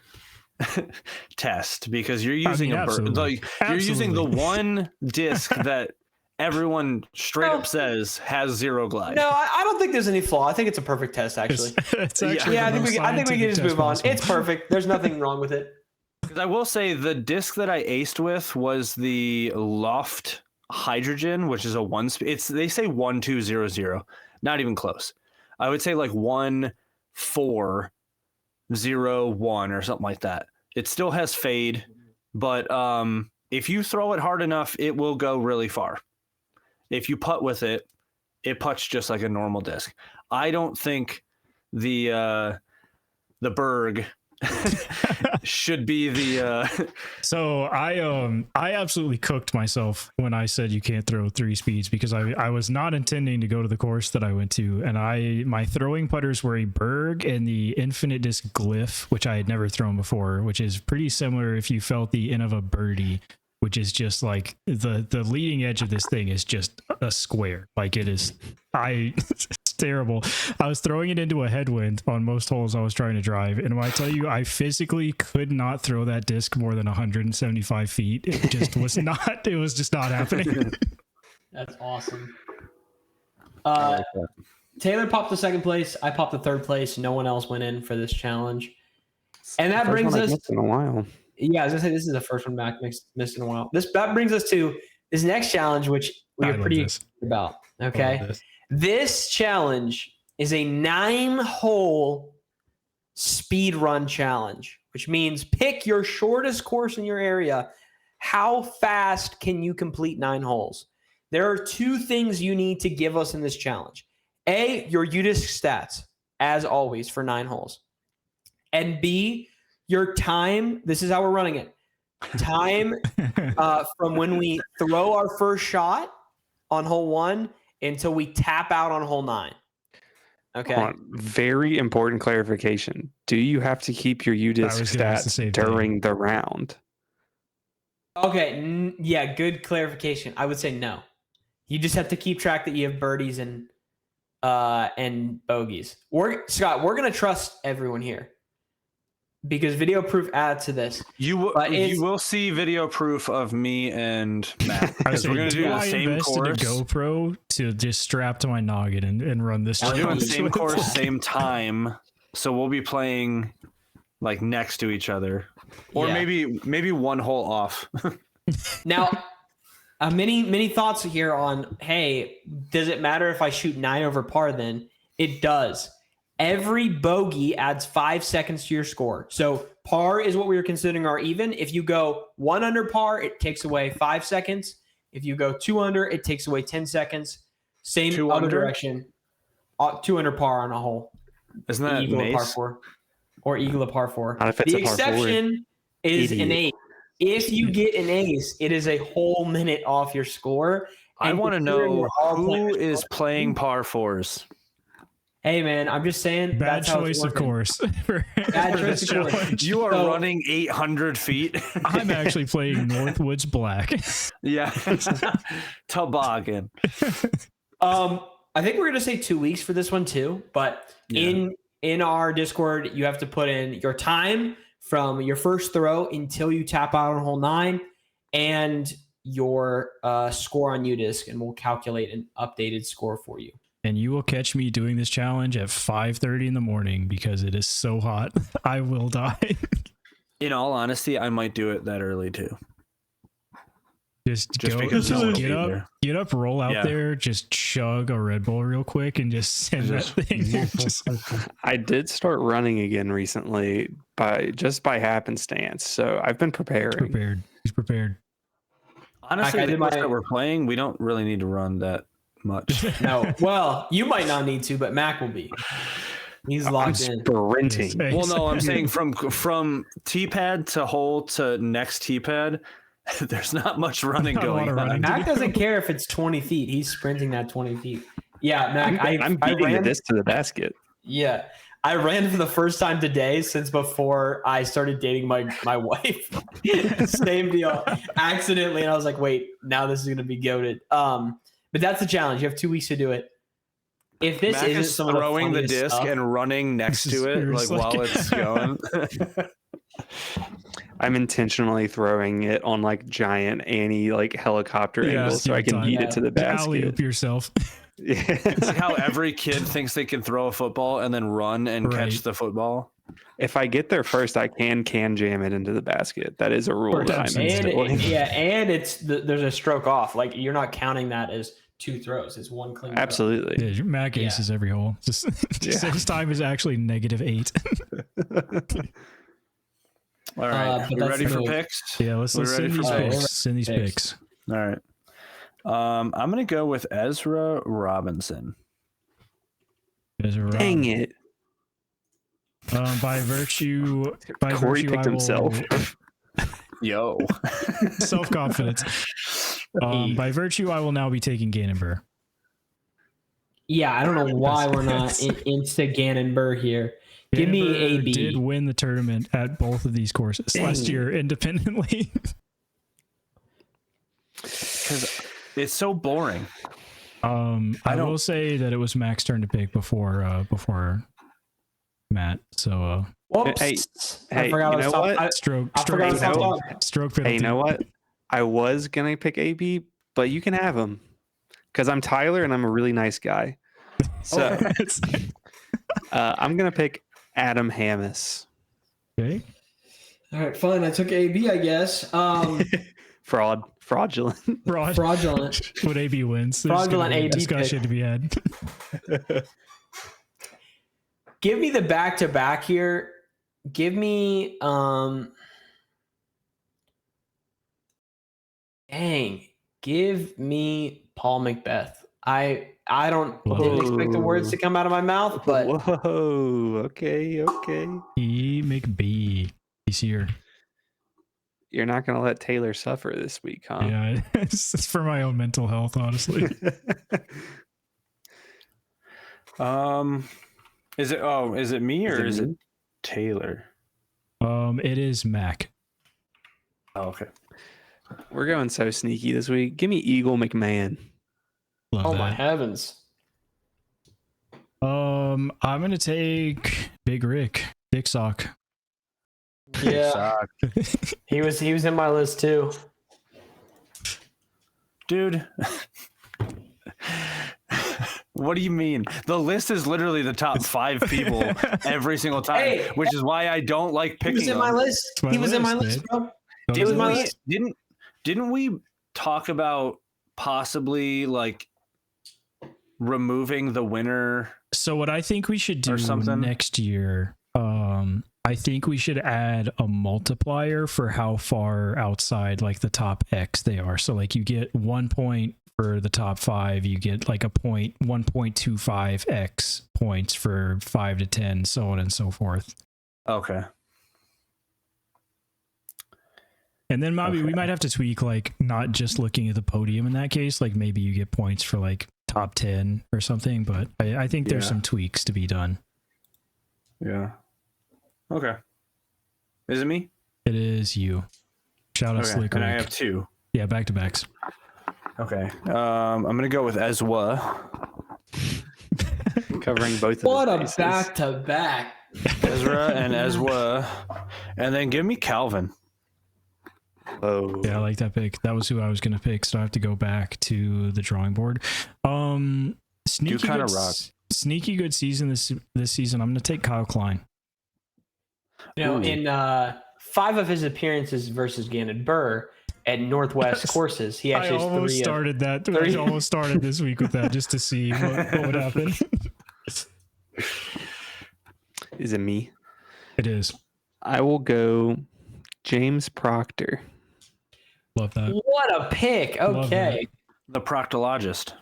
test because you're using absolutely. you're using the Absolutely. one disc that everyone straight up says has 0 glide. No, I don't think there's any flaw. I think it's a perfect test, actually. It's actually Yeah, I the think most we can just scientific move on. test possible. It's perfect. There's nothing wrong with it. Because I will say the disc that I aced with was the Loft Hydrogen, which is a one. They say 1200, not even close. I would say like 1401 or something like that. It still has fade. but if you throw it hard enough, it will go really far. If you putt with it, it putts just like a normal disc. I don't think the Berg should be the So I absolutely cooked myself when I said you can't throw 3 speeds, because I was not intending to go to the course that I went to, and my throwing putters were a Berg and the Infinite Disc Glyph, which I had never thrown before, which is pretty similar if you felt the Innova Birdie, which is just like the leading edge of this thing is just a square. Like it is, it's terrible. I was throwing it into a headwind on most holes I was trying to drive, and when I tell you, I physically could not throw that disc more than 175 feet. It just was not. It was just not happening. That's awesome. I like that. Taylor popped the second place. I popped the third place. No one else went in for this challenge. And that First brings one I've us. missed in a while. Yeah, I was gonna say this is the first one Mac missed in a while. That brings us to this next challenge, which we I are love pretty this. excited about. I love Okay, this. this challenge is a 9-hole speed run challenge, which means pick your shortest course in your area. How fast can you complete 9 holes? There are 2 things you need to give us in this challenge. A, your UDisc stats, as always, for 9 holes. And B, your time. This is how we're running it. Time from when we throw our first shot on hole 1 until we tap out on hole 9. Okay. Hold on. Very important clarification. Do you have to keep your I UDisc was gonna ask the stats same thing. during the round? Okay. Yeah, good clarification. I would say no. You just have to keep track that you have birdies and bogeys. Scott, we're gonna trust everyone here because video proof adds to this. You will see video proof of me and Matt. I was Because we're saying, going to do do the I same invest in a course. GoPro to just strap to my noggin and run this? We're doing the challenge same with? course, same time. So we'll be playing like next to each other, or Yeah. maybe one hole off. Now, many thoughts here on, hey, does it matter if I shoot 9 over par then? It does. Every bogey adds 5 seconds to your score. So par is what we were considering our even. If you go 1 under par, it takes away 5 seconds. If you go 2 under, it takes away 10 seconds. Same 2 other under? direction. 2 under par on a hole. Isn't that Eagle a par Mace? 4. Or eagle a par 4. Not if it's The a par 4. exception is an Idiot. ace. If you get an ace, it is a whole minute off your score. I And want to considering know we're all who playing- is playing par 4s. Hey man, I'm just saying. Bad that's how it's choice, of working. course. For Bad for this choice, of course. challenge. You are So- running 800 feet. I'm actually playing Northwoods Black. Yeah. Toboggan. I think we're gonna say 2 weeks for this one too. But in our Discord, you have to put in your time from your first throw until you tap out on hole 9, and your score on UDisc, and we'll calculate an updated score for you. And you will catch me doing this challenge at 5:30 in the morning because it is so hot. I will die. In all honesty, I might do it that early too. Just Just go, because just I won't get be up, there. get up, roll out Yeah. there, just chug a Red Bull real quick, and just send Just- that thing. Just- I did start running again recently by happenstance. So I've been preparing. prepared. He's prepared. Honestly, I the did course my- that we're playing, we don't really need to run that much. No, well, you might not need to, but Mac will be. He's I'm locked in. sprinting. Yes. Well, no, I'm saying from tee pad to hole to next tee pad, there's not much running Not a lot going of on. running. Mac doesn't care if it's 20 feet. He's sprinting that 20 feet. Yeah, Mac, I'm I beating ran. this to the basket. Yeah, I ran for the first time today since before I started dating my wife. Same deal, accidentally, and I was like, wait, now this is gonna be goated. But that's the challenge. You have 2 weeks to do it. If this Mac isn't is some of the throwing the funniest disc stuff- and running next This is to it, like seriously- while it's going. I'm intentionally throwing it on like giant Annie like helicopter Yeah, angles so I can time. beat it to the Alley basket. up yourself. It's like how every kid thinks they can throw a football and then run and Right. catch the football. If I get there first, I can jam it into the basket. That is a rule that I'm Absolutely. and instilling. and it's there's a stroke off. Like you're not counting that as 2 throws. It's one clean. throw. Absolutely. Yeah, Mac Yeah. aces every hole. Just Yeah. his time is actually -8. All right, but you that's ready for smooth. picks? Yeah, let's We're send ready for these picks. picks. Send these Picks. picks. All right. I'm gonna go with Ezra Robinson. Dang it. By virtue, Corey picked I will- himself. Yo. self-confidence. By virtue, I will now be taking Gannon Burr. Yeah, I don't know why we're not insta Gannon Burr here. Give me Gannon Burr AB. Did win the tournament at both of these courses last year independently. Because it's so boring. I will say that it was Mac's turn to pick before Matt. So Whoops. Hey, I forgot you I was know talking- what? I stroke forgot I was penalty. talking. Stroke Hey, penalty. you know what? I was gonna pick AB, but you can have him because I'm Tyler and I'm a really nice guy. So I'm gonna pick Adam Hammis. Okay. All right, fine. I took AB, I guess. Fraudulent. Fraudulent. What AB wins. There's Fraudulent gonna be a AB discussion pick. to be had. Give me the back-to-back here. Give me give me Paul Macbeth. I didn't expect the words to come out of my mouth, but Whoa. Okay. E McBee. He's here. You're not gonna let Taylor suffer this week, huh? Yeah, it's for my own mental health, honestly. Is it me or is it Taylor? It is Mac. Oh, okay. We're going so sneaky this week. Give me Eagle McMahon. Love oh that. my heavens. I'm gonna take Big Rick, Dick Sock. Yeah, he was in my list too. Dude. What do you mean? The list is literally the top 5 people every single time, Hey, which is why I don't like He picking was in my them. list. It's my He was in my list, list, bro. Didn't my we, list. didn't we talk about possibly like removing the winner? So what I think we should do Or something. next year, I think we should add a multiplier for how far outside like the top X they are. So like you get 1 point for the top 5, you get like 1.25x points for 5 to 10, so on and so forth. Okay. And then maybe we Okay. might have to tweak like not just looking at the podium in that case. Like maybe you get points for like top 10 or something. But I think there's Yeah. some tweaks to be done. Yeah. Okay. Is it me? It is you. Shout out Okay. Slick And I Rick. have 2. Yeah, back to backs. Okay. I'm gonna go with Ezwa. Covering both What of a his bases. back-to-back. Ezra and Ezwa. And then give me Calvin. Whoa. Yeah, I like that pick. That was who I was gonna pick, so I have to go back to the drawing board. Sneaky kinda good, rock. sneaky good season this season. I'm gonna take Kyle Klein. You know, Ooh. in 5 of his appearances versus Gannon Burr at Northwest courses, he actually I has almost 3 of- started that. three- I almost started this week with that just to see what would happen. Is it me? It is. I will go James Proctor. Love that. What a pick. Love Okay. The proctologist.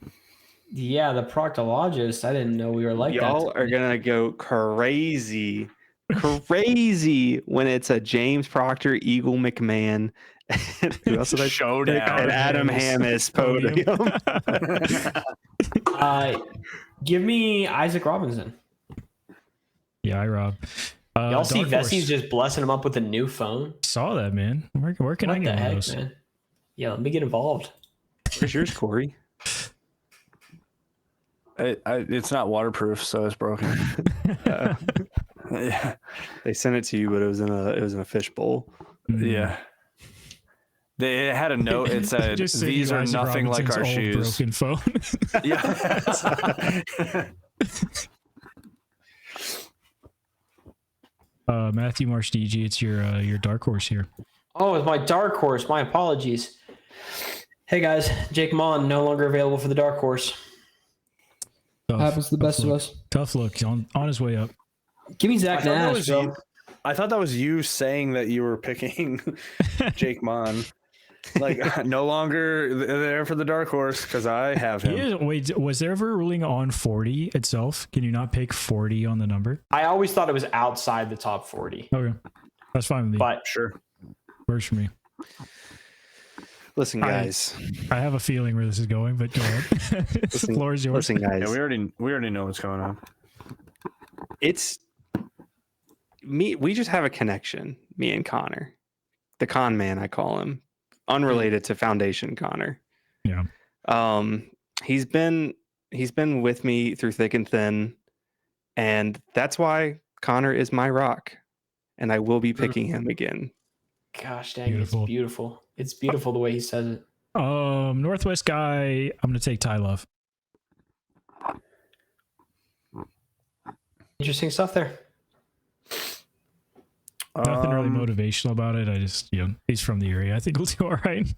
Yeah, the proctologist. I didn't know we were like Y'all that. are gonna go crazy when it's a James Proctor, Eagle McMahon, and who else did I Showdown. pick? And Adam Hammis podium. Give me Isaac Robinson. Yeah, I Rob. Y'all see Dark Horse. Vessi's just blessing him up with a new phone? Saw that, man. Where can I What the get one of heck, those? man? Yeah, let me get involved. Where's yours, Corey? It's not waterproof, so it's broken. Yeah. They sent it to you, but it was in a fishbowl. Yeah. They had a note. It said, Just send "These you are Isaac nothing like our Robinson's old shoes." broken phone. Yeah. Matthew Marsh DG, it's your dark horse here. Oh, it's my dark horse. My apologies. Hey guys, Jake Mon no longer available for the dark horse. Tough, Happens to the best of look. us. Tough look on his way up. Give me Zach I thought that Nash, was bro. you. I thought that was you saying that you were picking Jake Mon. Like, no longer there for the dark horse because I have him. Wait, was there ever a ruling on 40 itself? Can you not pick 40 on the number? I always thought it was outside the top 40. Okay, that's fine with me. But Sure. Works for me. Listen, guys. I have a feeling where this is going, but go ahead. The floor is yours. Listen, guys. Yeah, we already know what's going on. It's me. We just have a connection, me and Connor, the con man, I call him, unrelated to Foundation Connor. Yeah. He's been with me through thick and thin, and that's why Connor is my rock, and I will be picking him again. gosh dang, Beautiful. it's beautiful. It's beautiful the way he says it. Northwest guy, I'm gonna take Ty Love. Interesting stuff there. Nothing really motivational about it. I just, he's from the area. I think we'll do all right.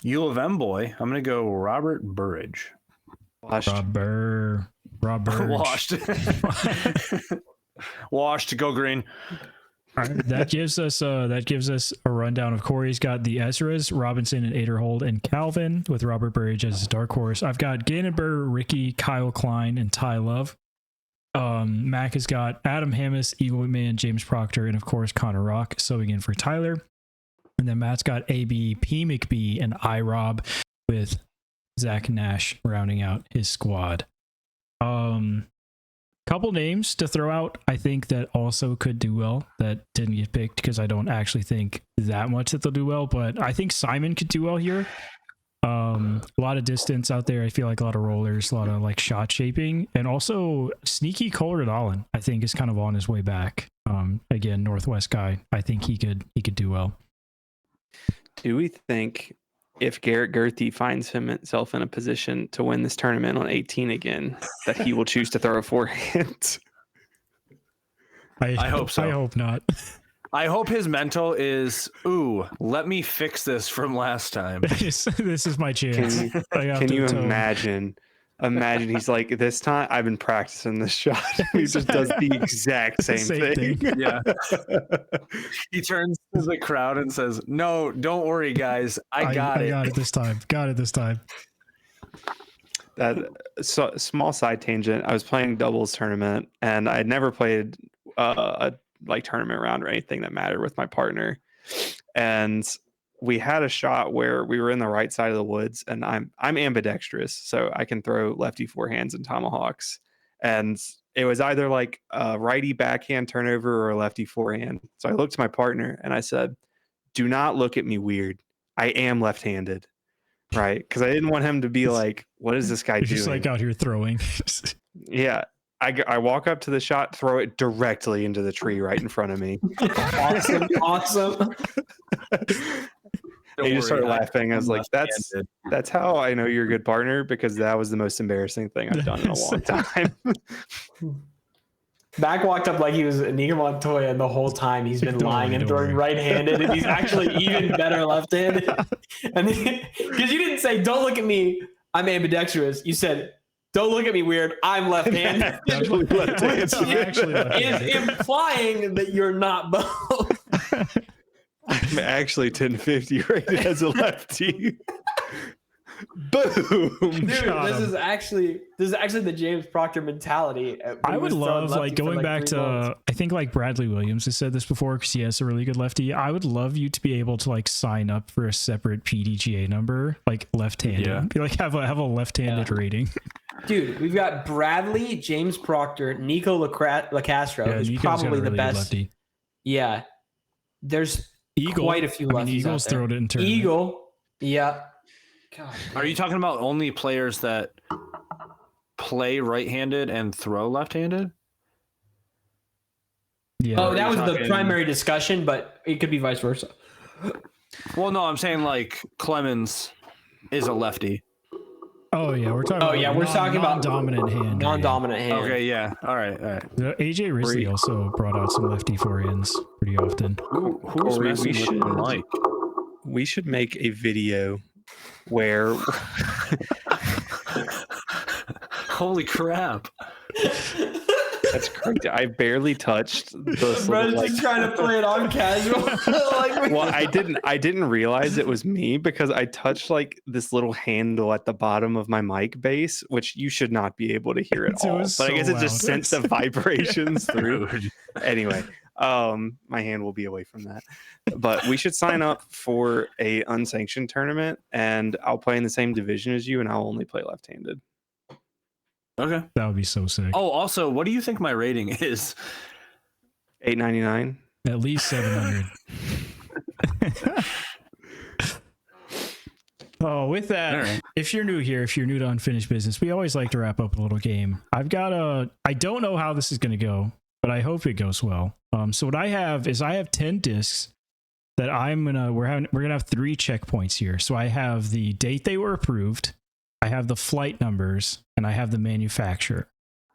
U of M boy. I'm gonna go Robert Burridge. Washed. Robert. Washed. Go green. All right, that gives us a rundown of Corey's got the Ezras, Robinson, and Aderhold, and Calvin with Robert Burridge as his dark horse. I've got Gannon, Ricky, Kyle Klein, and Ty Love. Mac has got Adam Hammis, Eagle McMahon, James Proctor, and of course Connor Rock subbing in for Tyler. And then Matt's got AB, P McBee, and iRob with Zach Nash rounding out his squad. Couple names to throw out, I think, that also could do well that didn't get picked because I don't actually think that much that they'll do well, but I think Simon could do well here. A lot of distance out there. I feel like a lot of rollers, a lot of like shot shaping, and also sneaky Colruyt Allen, I think, is kind of on his way back. Again, Northwest guy. I think he could do well. Do we think if Garrett Gerthy finds himself in a position to win this tournament on 18 again, that he will choose to throw a forehand? I hope so. I hope not. I hope his mental is, ooh, let me fix this from last time. This is my chance. Can you imagine? Imagine he's like, this time I've been practicing this shot. He just does the exact same thing. Yeah. He turns to the crowd and says, no, don't worry, guys. I got it this time. Got it this time. Small side tangent. I was playing doubles tournament and I'd never played a tournament round or anything that mattered with my partner. And we had a shot where we were in the right side of the woods, and I'm ambidextrous, so I can throw lefty forehands and tomahawks. And it was either like a righty backhand turnover or a lefty forehand. So I looked at my partner and I said, "Do not look at me weird. I am left-handed." Right? Because I didn't want him to be like, "What is this guy doing?" Just like out here throwing. Yeah. I walk up to the shot, throw it directly into the tree right in front of me. Awesome. He just started laughing. I was like, that's how I know you're a good partner, because that was the most embarrassing thing I've done in a long time. Mac walked up like he was Inigo Montoya, and the whole time he's been lying and throwing right-handed, and he's actually even better left-handed. And because you didn't say, "Don't look at me, I'm ambidextrous," you said, "Don't look at me weird, I'm left-handed." Actually left-handed. Is implying that you're not both. I'm actually 1050 rated as a lefty. Boom. Dude, this is actually the James Proctor mentality. I would love, like, going back to, I think like Bradley Williams has said this before because he has a really good lefty. I would love you to be able to like sign up for a separate PDGA number, like left-handed. Yeah. Be like have a left-handed rating. Dude, we've got Bradley, James Proctor, Nico Lacastro, who's Nico's probably got a the really best. good lefty. Yeah. There's quite a few lefties. Eagles out there. throw it in tournament. Eagle. Yeah. God, Are you talking about only players that play right-handed and throw left-handed? Yeah. Oh, that was the talking- primary discussion, but it could be vice versa. Well, no, I'm saying like Clemens is a lefty. Oh yeah, we're talking. Oh, about yeah, we're talking about dominant hand. Non-dominant hand. Okay, yeah. All right. AJ Risley also brought out some lefty forehands pretty often. Who's Corey, messing with Mike? We should make a video where Holy crap. That's crazy. I barely touched this Bro's little, just trying to play it on casual. Like, well, I didn't realize it was me because I touched like this little handle at the bottom of my mic base, which you should not be able to hear at It all. was But I guess so it just loud. sent the vibrations through. Dude. Anyway, my hand will be away from that. But we should sign up for a unsanctioned tournament, and I'll play in the same division as you, and I'll only play left-handed. Okay. That would be so sick. Oh, also, what do you think my rating is? 899. At least 700. Oh, with that, All right. if you're new here, if you're new to Unfinished Business, we always like to wrap up a little game. I don't know how this is going to go, but I hope it goes well. So what I have is 10 discs that we're gonna have 3 checkpoints here. So I have the date they were approved, I have the flight numbers, and I have the manufacturer.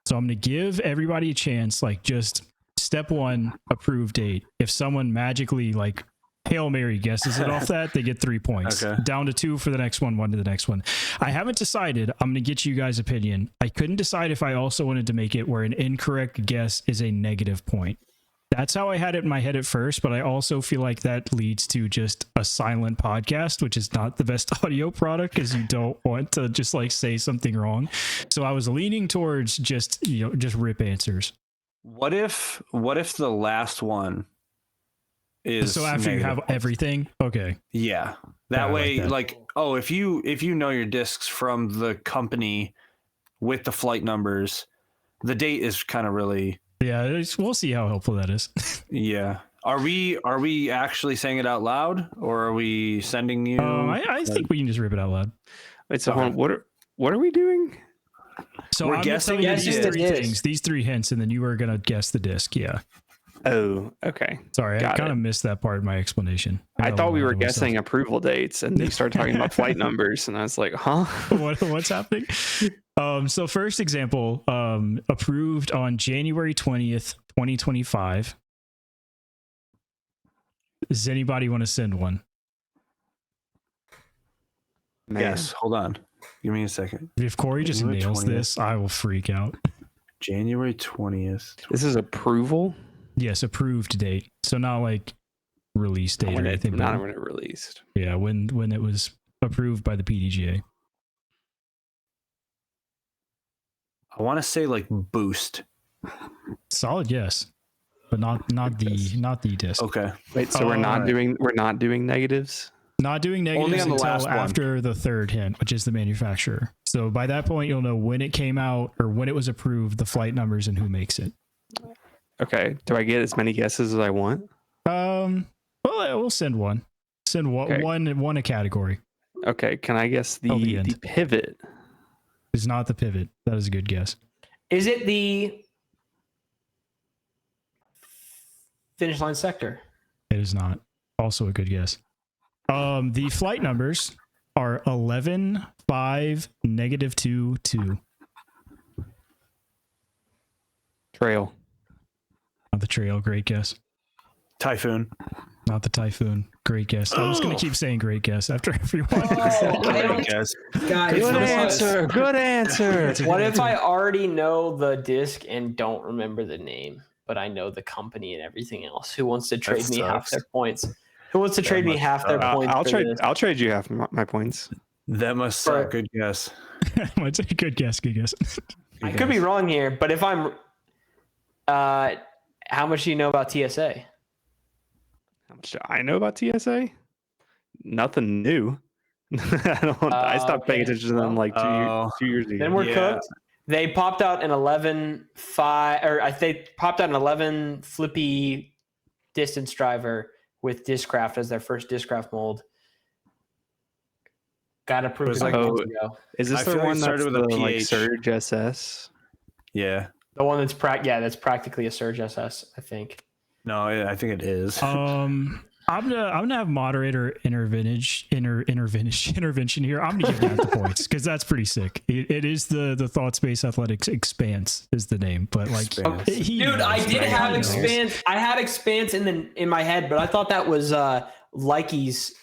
So I'm gonna give everybody a chance, like just step 1, approved date. If someone magically like Hail Mary guesses it off that, they get 3 points. Okay. Down to 2 for the next one, 1 to the next one. I haven't decided. I'm going to get you guys' opinion. I couldn't decide if I also wanted to make it where an incorrect guess is a negative point. That's how I had it in my head at first, but I also feel like that leads to just a silent podcast, which is not the best audio product because you don't want to just like say something wrong. So I was leaning towards just rip answers. What if the last one is So after you have negative? everything, okay. Yeah. Yeah, That I way, like that. oh, if you know your discs from the company with the flight numbers, the date is kind of really Yeah, we'll see how helpful that is. yeah. Are we actually saying it out loud, or are we sending you? I think we can just rip it out loud. Wait, so Okay. hold on, what are we doing? So We're I'm guessing guessing the these disc. 3 things, these 3 hints, and then you are gonna guess the disc. Yeah. Oh, okay. Sorry, I Got kind it. of missed that part of my explanation. I got a thought we little were ahead of myself. guessing approval dates, and you started talking about flight numbers, and I was like, huh? What's happening? So first example, approved on January 20th, 2025. Does anybody want to send one? Man. Yes. Hold on. Give me a second. If Corey just January nails 20th. this, I will freak out. January 20th. This is approval. Yes, approved date. So not like release date or When it, anything. not but when it released. yeah, when it was approved by the PDGA. I want to say like Boost. Solid yes, but not the disc. Okay. Wait, so we're not alright. doing negatives. Not doing negatives on the last until one. after the 3rd hint, which is the manufacturer. So by that point, you'll know when it came out or when it was approved, the flight numbers, and who makes it. Okay. Do I get as many guesses as I want? Well, we'll send one. Send one, Okay. one a category. Okay. Can I guess Till the the end. pivot? It's not the pivot. That is a good guess. is it the finish line sector? It is not. Also a good guess. The flight numbers are 11, 5, -2, 2. Trail. Not the trail. Great guess. Typhoon. Not the typhoon. Great guess. I was going to keep saying great guess after everyone. I don't- Guess. Guys, Good what if- answer. Good answer. What if I already know the disc and don't remember the name, but I know the company and everything else? Who wants to trade me half sucks. their points? Who wants to trade me must half their suck. points? I'll for trade. this? I'll trade you half my points. That must For- suck. Good guess. It's a good guess. Good guess. I could be wrong here, but if I'm, how much do you know about TSA? How much do I know about TSA? Nothing new. I stopped paying Okay. attention to them like 2 years ago. Then we're Yeah. cooked. They popped out an 11.5, or I think popped out an 11 flippy distance driver with Discraft as their first Discraft mold. Got approved Was a like- couple Oh, months ago. Is this I the feel like it one that's started with a the like PH. Surge SS? Yeah. The one that's that's practically a Surge SS, I think. No, I think it is. I'm gonna have moderator intervention here. I'm gonna give Matt the points because that's pretty sick. It is the Thought Space Athletics Expanse is the name, but like Expanse. he Dude, knows, I did right? have He knows. Expanse. I had Expanse in my head, but I thought that was Lucky's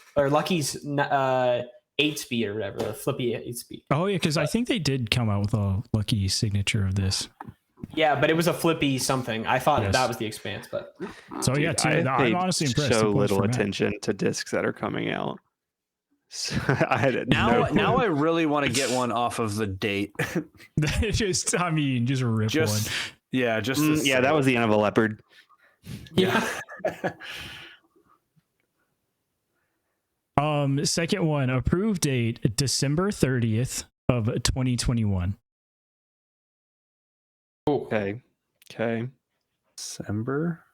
8-speed or whatever, the flippy 8-speed. Oh yeah, because I think they did come out with a lucky signature of this. Yeah, but it was a flippy something. I thought Yes. that was the Expanse, but So yeah, Dude, I'm paid honestly impressed. So 2 points little for Matt. attention to discs that are coming out. So I had Now, no now clue. I really want to get one off of the date. just rip Just one. yeah, just Yeah, that was the end of a leopard. yeah. Second one, approved date December 30th of 2021. Okay. December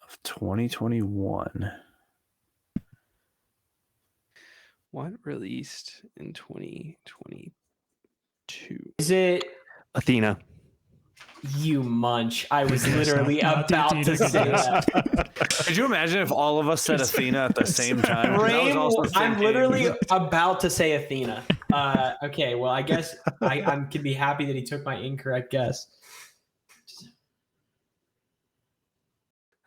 of 2021. What released in 2022? Is it Athena. you munch? I was Yes, literally not the about to Athena say games. that. Could you imagine if all of us said Athena at the same time? 'Cause that was Rain, also the same I'm game. literally about to say Athena. Okay, well, I guess I can be happy that he took my incorrect guess.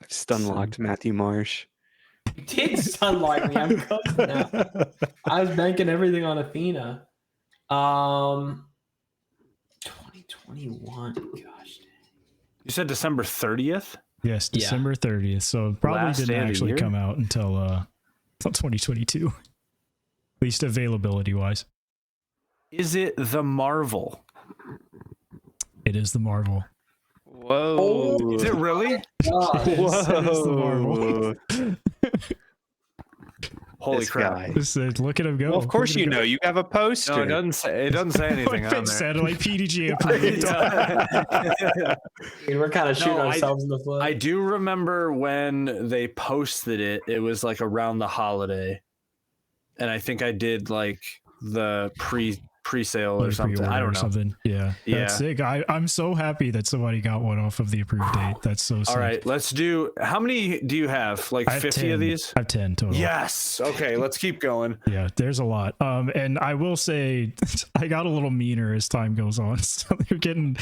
I've stun locked Matthew Marsh. You did sunlight me. I'm cooked now. I was banking everything on Athena. 2021. Gosh. You said December 30th? Yes, Yeah. December 30th. So it probably Last day didn't of the actually year? come out until 2022. At least availability wise. Is it the Marvel? It is the Marvel. Whoa. Is it really? God. It is the Marvel. Holy This crap. guy. Just said, look at him go. Well, of course Look at you him go. know. You have a poster. No, it doesn't say anything on there. Satellite PDG approved. Dude, we're kind of shooting No, ourselves in the foot. I do remember when they posted it, it was like around the holiday. And I think I did like the pre-sale or something. I don't know. Something. Yeah. Yeah. That's sick. I'm so happy that somebody got one off of the approved date. That's so sick. All right, let's do. How many do you have? Like I have 50 10. of these? I have 10 total. Yes. Okay, let's keep going. Yeah, there's a lot. And I will say I got a little meaner as time goes on. So they're getting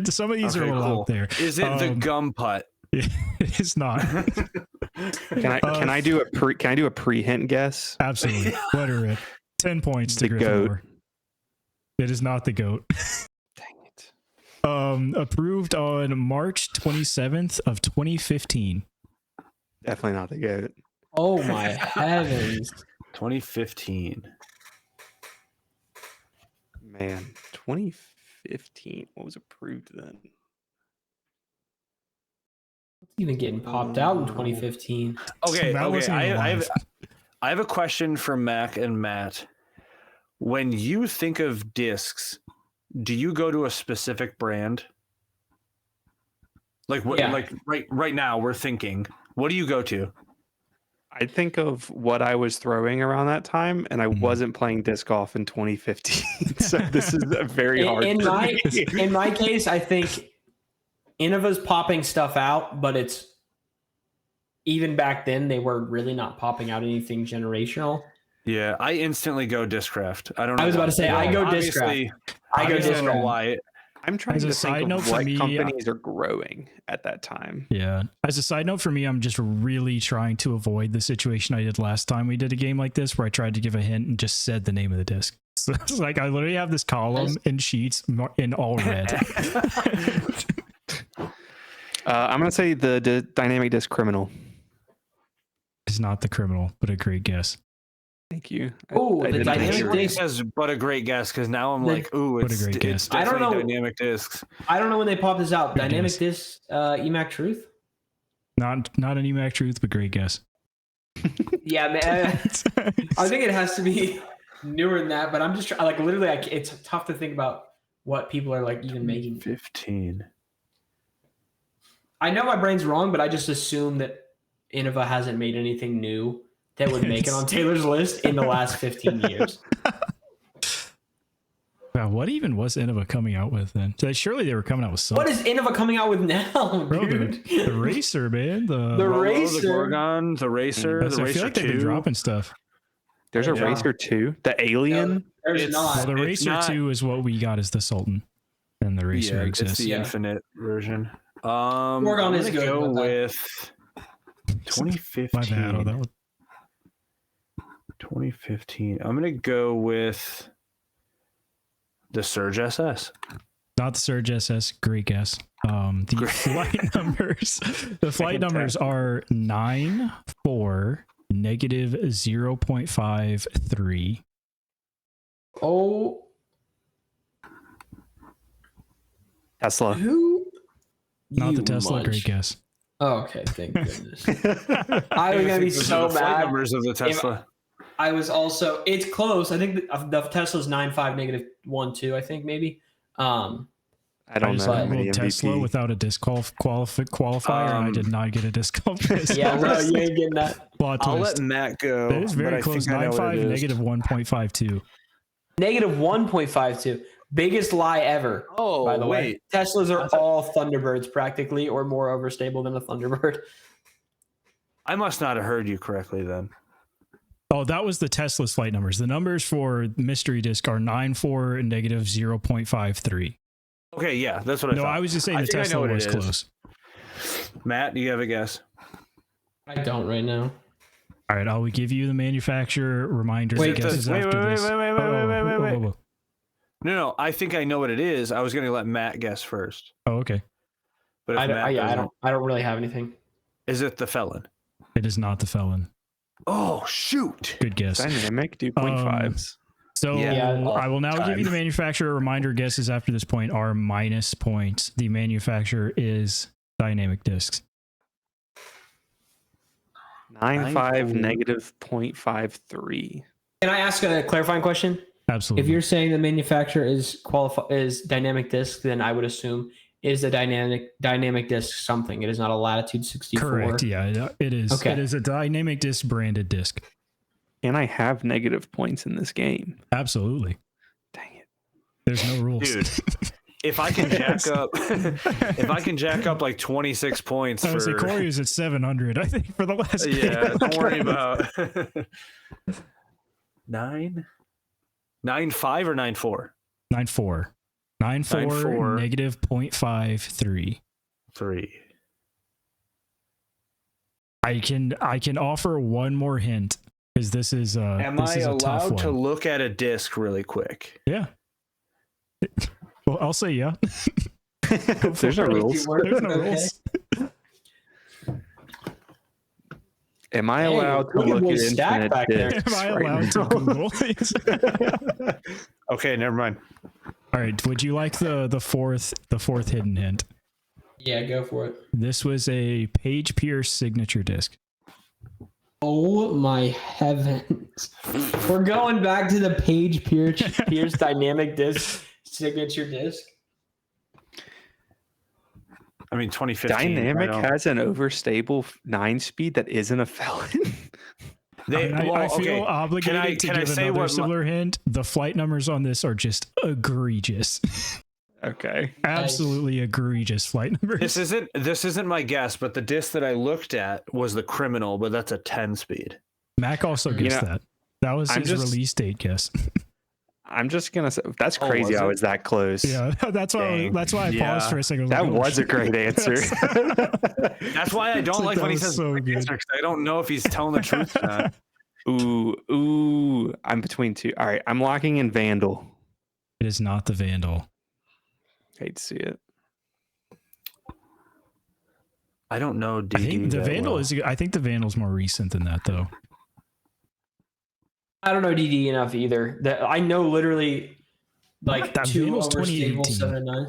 some of these are Okay, a little cool. out there. Is it the gum putt? It's not. Can I do a pre-hint guess? Absolutely. Let her rip. 10 points to The goat. Gryffindor. It is not the goat. Dang it. Approved on March 27th of 2015. Definitely not the goat. Oh my heavens. 2015. Man, 2015. What was approved then? Even getting popped out in 2015. Okay, That okay. wasn't even I live. have a question for Mac and Matt. When you think of discs, do you go to a specific brand? Like what? Yeah. Like right now, we're thinking. What do you go to? I think of what I was throwing around that time, and I Mhm. wasn't playing disc golf in 2015. So this is a very hard. In for my me. in my case, I think Innova's popping stuff out, but it's even back then they were really not popping out anything generational. Yeah, I instantly go Discraft. I don't know. I was about why. to say, I go Obviously- I go obviously I don't know Discraft. why. I'm trying As a to side think note of for what me, companies are growing at that time. Yeah. As a side note for me, I'm just really trying to avoid the situation I did last time we did a game like this where I tried to give a hint and just said the name of the disc. So it's like I literally have this column in sheets in all red. I'm gonna say the dynamic disc criminal. It's not the criminal, but a great guess. Thank you. Ooh, the didn't dynamic answer. He disc. says, but a great guess because now I'm The- like, ooh, What a it's, great it's guess. I don't definitely know. dynamic discs. I don't know when they popped this out. Good Dynamic guess. disc, EMAC Truth. Not an EMAC truth, but great guess. Yeah, man. I think it has to be newer than that, but I'm just like literally, it's tough to think about what people are like even making. 15. I know my brain's wrong, but I just assume that Innova hasn't made anything new that would make it on Taylor's list in the last 15 years. Wow, what even was Innova coming out with then? Surely they were coming out with something. What is Innova coming out with now, Bro, dude? the racer, man. The Rolo, Racer. the Gorgon, the Racer, I the feel Racer like they've 2. been dropping stuff. There's a Yeah. Racer 2, the Alien. There's It's- not. Well, the It's Racer not- 2 is what we got as the Sultan, and the Racer Yeah, it's exists. the Yeah. infinite version. Gorgon I'm is gonna good, go but that- with 2015. My bad. Oh, that was, 2015. I'm gonna go with the Surge SS. Not the Surge SS. Great guess. The flight numbers. The flight numbers are 9, 4, negative 0.53. Oh, Tesla. who? Not You the Tesla. munch. Great guess. Oh, okay, thank goodness. I was gonna be Those are so the flight mad. numbers of the Tesla. I was also. It's close. I think the Tesla's 9.5 negative 1.2. I think maybe. I don't just know how Googled many Tesla MVP. without a disc qualifier, and I did not get a disc qualifier. Yeah, no, you ain't getting that. Plot I'll twist. let Matt go. That is but very I close. think I know what 9.5, it is. negative 1.52. Negative 1.52. Biggest lie ever. Oh, By the way, wait. Teslas are all Thunderbirds practically, or more overstable than a Thunderbird. I must not have heard you correctly then. Oh, that was the Tesla flight numbers. The numbers for mystery disc are 9, 4, and negative 0.53. Okay, yeah, that's what I No, thought. I was just saying I the think I know Tesla what it was is. close. Matt, do you have a guess? I don't right now. All right, I'll give you the manufacturer reminders Wait, and guesses wait, after wait, this. wait. Whoa. No, I think I know what it is. I was going to let Matt guess first. Oh, okay. But if I Matt doesn't- don't really have anything. Is it the felon? It is not the felon. Oh, shoot. Good guess. Dynamic do 0.5s. So Yeah, I will now give you the time. manufacturer reminder. Guesses after this point are minus points. The manufacturer is Dynamic Discs. 9.5 negative 0.53. Can I ask a clarifying question? Absolutely. If you're saying the manufacturer is dynamic disc, then I would assume is a dynamic disc something. It is not a Latitude 64. correct, yeah, it is. Okay. It is a Dynamic Disc branded disc. Can I have negative points in this game? Absolutely. Dang it. There's no rules. Dude, if I can jack up like 26 points I would say for Corey is at 700, I think, for the last yeah, game. don't worry about 9.5 or 9.4? 9.4. 9.4, 9.4. negative 0.53. 3. I can offer one more hint because this is Am this I is a tough allowed to one. look at a disc really quick? Yeah. Well, I'll say yeah. There's no rules. There's no rules. Am I Hey, allowed to look at look at boy's stack infinite back there. discs Am I right allowed to now? Google? Okay, never mind. All right. Would you like the fourth hidden hint? Yeah, go for it. This was a Page Pierce signature disc. Oh my heavens. We're going back to the Page Pierce dynamic disc signature disc. I mean, 2015. Dynamic I don't- has an overstable 9-speed that isn't a felon. They, I well, feel okay. obligated to can I give say another what my- similar hint. The flight numbers on this are just egregious. Okay. Absolutely egregious flight numbers. This isn't my guess, but the disc that I looked at was the Criminal, but that's a 10 speed. Mac also guessed know, that. That was I'm his just- release date guess. I'm just gonna say that's Oh, crazy. was I it? was that close. Yeah, that's why. Dang. That's why I Yeah. paused for a second. That like, oh, was a shit. great answer. That's why I don't It's like that when he was says so quick good. answer, 'cause I don't know if he's telling the truth or not. ooh, I'm between two. All right, I'm locking in Vandal. It is not the Vandal. Hate to see it. I don't know. DD I think the that Vandal well. is. I think the Vandal's more recent than that, though. I don't know DD enough either. That I know literally like That 2 Vandal's overstable 2018. 7 and 9.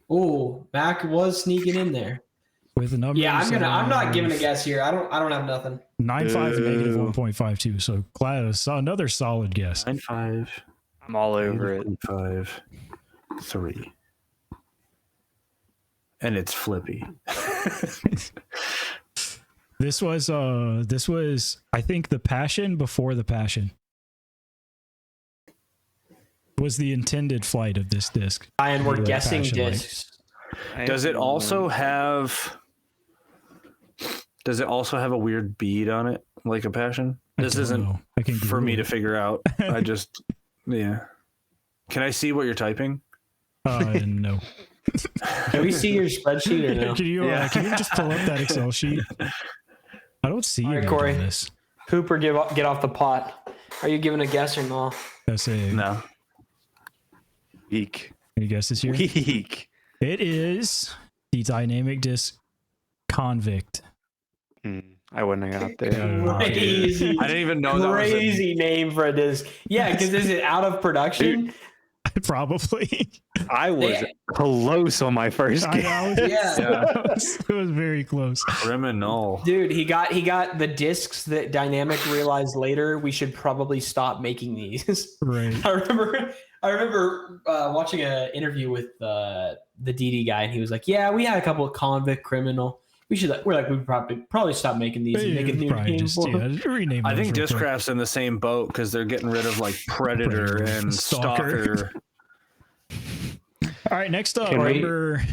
Oh, Mac was sneaking in there. With the numbers. Yeah, I'm not giving a guess here. I don't have nothing. 9.5 and negative Boo. 1.52. So Gladys, another solid guess. 9.5. I'm all over it. 5, 3. And it's Flippy. This was I think the Passion before the Passion. Was the intended flight of this disc. And we're Maybe like guessing Passion Light. discs. Does it also have a weird bead on it like a Passion? I This don't isn't know. I can for me to Google figure out. I just yeah. Can I see what you're typing? it. No. Can we see your spreadsheet or no? Can you just pull up that Excel sheet? I don't see All right, it Corey. on this. Hooper, get off the pot. Are you giving a guess or no? That's a No. Weak. Any guesses here? Weak. It is the Dynamic Disc Convict. I wouldn't have got there. Crazy. I didn't even know that was Crazy name for a disc. Yeah, because is it out of production? Probably. I was close on my first I game. know, Yeah. it was very close. criminal. Dude, he got the discs that Dynamic realized later we should probably stop making these. Right. I remember watching an interview with the DD guy, and he was like, "Yeah, we had a couple of convict criminal. We probably stop making these and make a new Probably name just, for them." rename I those think real quick. Discraft's in the same boat because they're getting rid of like Predator Predator, and Stalker. Stalker. All right, next up, Can we-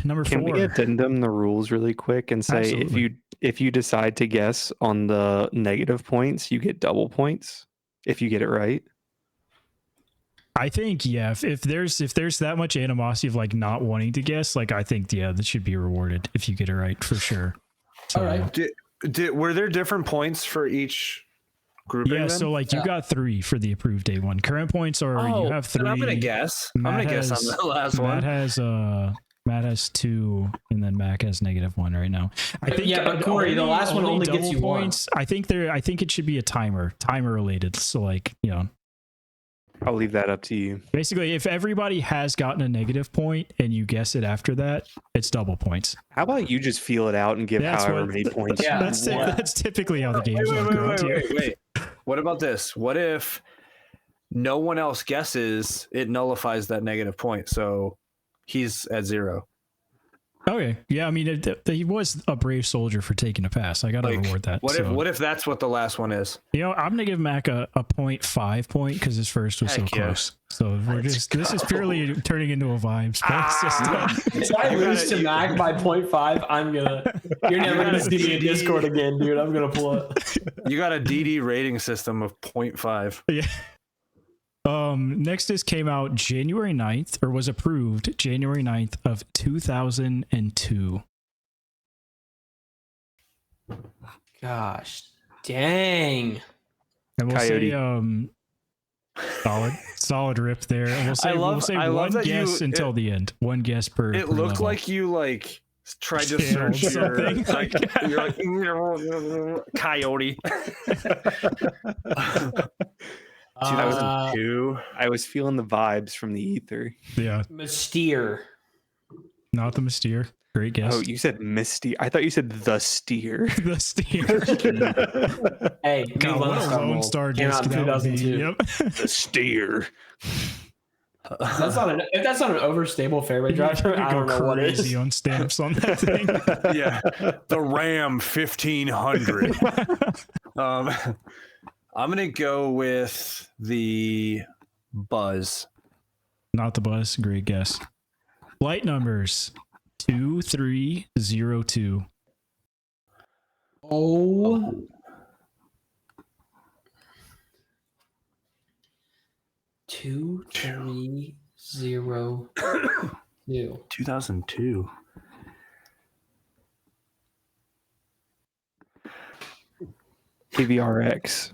number Can 4. we addendum the rules really quick and say Absolutely. if you decide to guess on the negative points, you get double points if you get it right? I think if there's that much animosity of like not wanting to guess, like I think that should be rewarded if you get it right for sure. So, All right. Were there different points for each grouping? Yeah, then? so like you got 3 for the approved day one. Current points are you have 3. then I'm gonna guess. Matt I'm gonna guess has- on the last Matt has 2, and then Mac has -1 right now. I think. Yeah, but Corey, the last one only gets double you 1. points. I think it should be a timer related. So like I'll leave that up to you. basically, if everybody has gotten a negative point and you guess it after that, it's double points. How about you just feel it out and give That's however what- many points? Yeah. That's typically how the games Wait, work around here. wait. What about this? What if no one else guesses? It nullifies that negative point, so he's at 0. Okay, yeah, I mean, he was a brave soldier for taking a pass. I gotta Like, reward that. What if that's what the last one is? I'm gonna give Mac a 0.5 point because his first was Heck so yeah. close. So this is purely turning into a vibes. If I lose to Mac by 0.5, you're never gonna see me in Discord again, dude. I'm gonna pull it. You got a DD rating system of 0.5. Yeah. Next is came out January 9th, or was approved January 9th of 2002. Gosh, dang. And we'll Coyote. say solid rip there. And we'll say love one that guess until the end. One guess per. It per looked level. like you tried to Channeled search your something. you're like coyote. 2002. I was feeling the vibes from the ether. Yeah, Mystere. not the Mystere. Great guess. Oh, you said Misty. I thought you said the steer. The Steer. Hey, God, Lone what a Star Lone Mold Star came disc out in that would be. 2002. Yep. The steer. If that's not an overstable fairway driver, I don't know what is. Crazy on stamps on that thing. Yeah, the Ram 1500. I'm gonna go with the Buzz. Not the Buzz. Great guess. Flight numbers 2302. Oh. Two, 3, 0, 2. 2002. KVRX.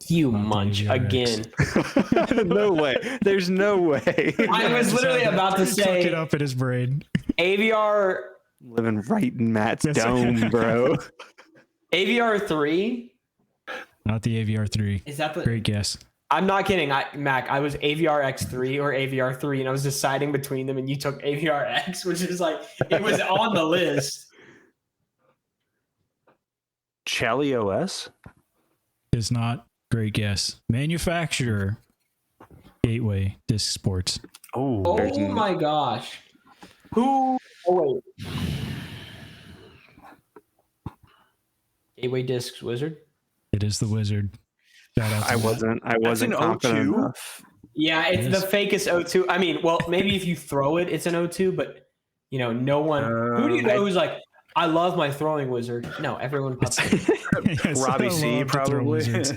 You Not munch the AVRX. again. No way. There's no way. I was literally about to Suck say it up in his brain. AVR Living right in Matt's That's- dome, bro. AVR 3. Not the AVR 3. Is that the? Great guess. I'm not kidding, Mac. I was AVR X3 or AVR 3, and I was deciding between them, and you took AVR X, which is like it was on the list. Chally OS. Is not. Great guess. Manufacturer Gateway Disc Sports. Oh, There's Oh no- my gosh. Who? Oh wait. Gateway Discs Wizard. It is the Wizard. Shout out to I Matt. wasn't an confident 02? enough. Yeah, it's It is. the fakest O2. I mean, well, maybe if you throw it, it's an O2, but no one. Who do you know who's like, I love my throwing wizard? No, everyone. Yes, Robbie I C love to throw probably. wizards.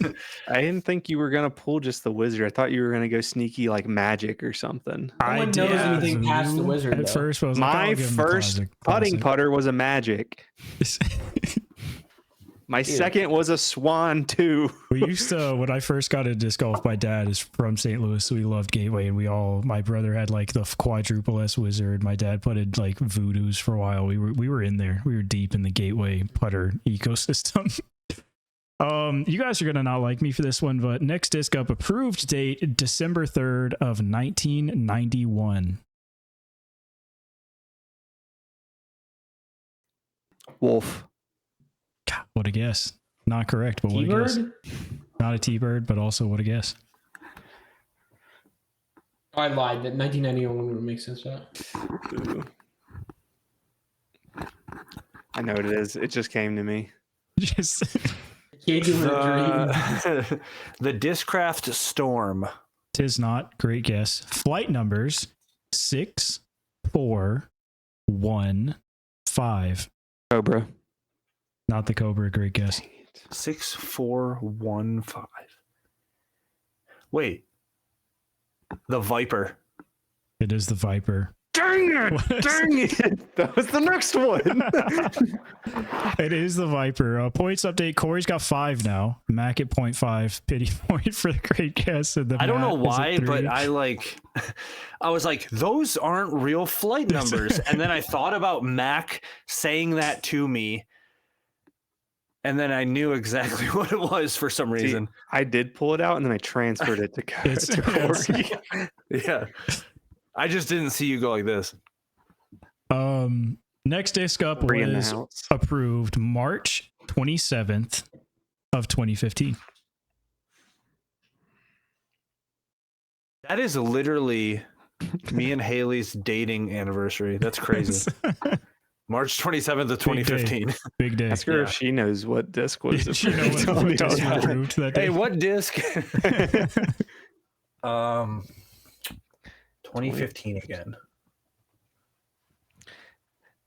I didn't think you were gonna pull just the wizard. I thought you were gonna go sneaky like magic or something. No one knows anything past the wizard, At though. first, but I was like, My I'll give him the first classic. putting putter was a magic. My second was a Swan 2. We used to, when I first got into disc golf, my dad is from St. Louis, so we loved Gateway, and my brother had like the quadruple S Wizard. My dad putted like Voodoos for a while. We were in there. We were deep in the Gateway putter ecosystem. You guys are gonna not like me for this one, but next disc up, approved date December 3rd of 1991. Wolf. God, what a guess. Not correct, but what a guess. T-Bird? Not a T-Bird, but also what a guess. I lied. That 1991 would make sense. For that. Ooh. I know what it is. It just came to me. Just Can't do it in a dream. The Discraft Storm. tis not. Great guess. Flight numbers 6, 4, 1, 5. Cobra. Not the Cobra. Great guess. 6415. Wait. The Viper. It is the Viper. Dang it! What? Dang it! That was the next one. It is the Viper. Points update. Corey's got 5 now. Mac at 0.5. Pity point for the great guess. And the I don't know Matt is at why, 3. but I was like, those aren't real flight numbers. And then I thought about Mac saying that to me. And then I knew exactly what it was for some reason. I did pull it out and then I transferred it to Corey. Yeah. I just didn't see you go like this. Next disc up Corey in the was house. approved March 27th of 2015. That is literally me and Haley's dating anniversary. That's crazy. March 27th of 2015. Big day. Ask her Yeah. if she knows what disc was. She know what disc was approved that day. Hey, what disc? 2015 again.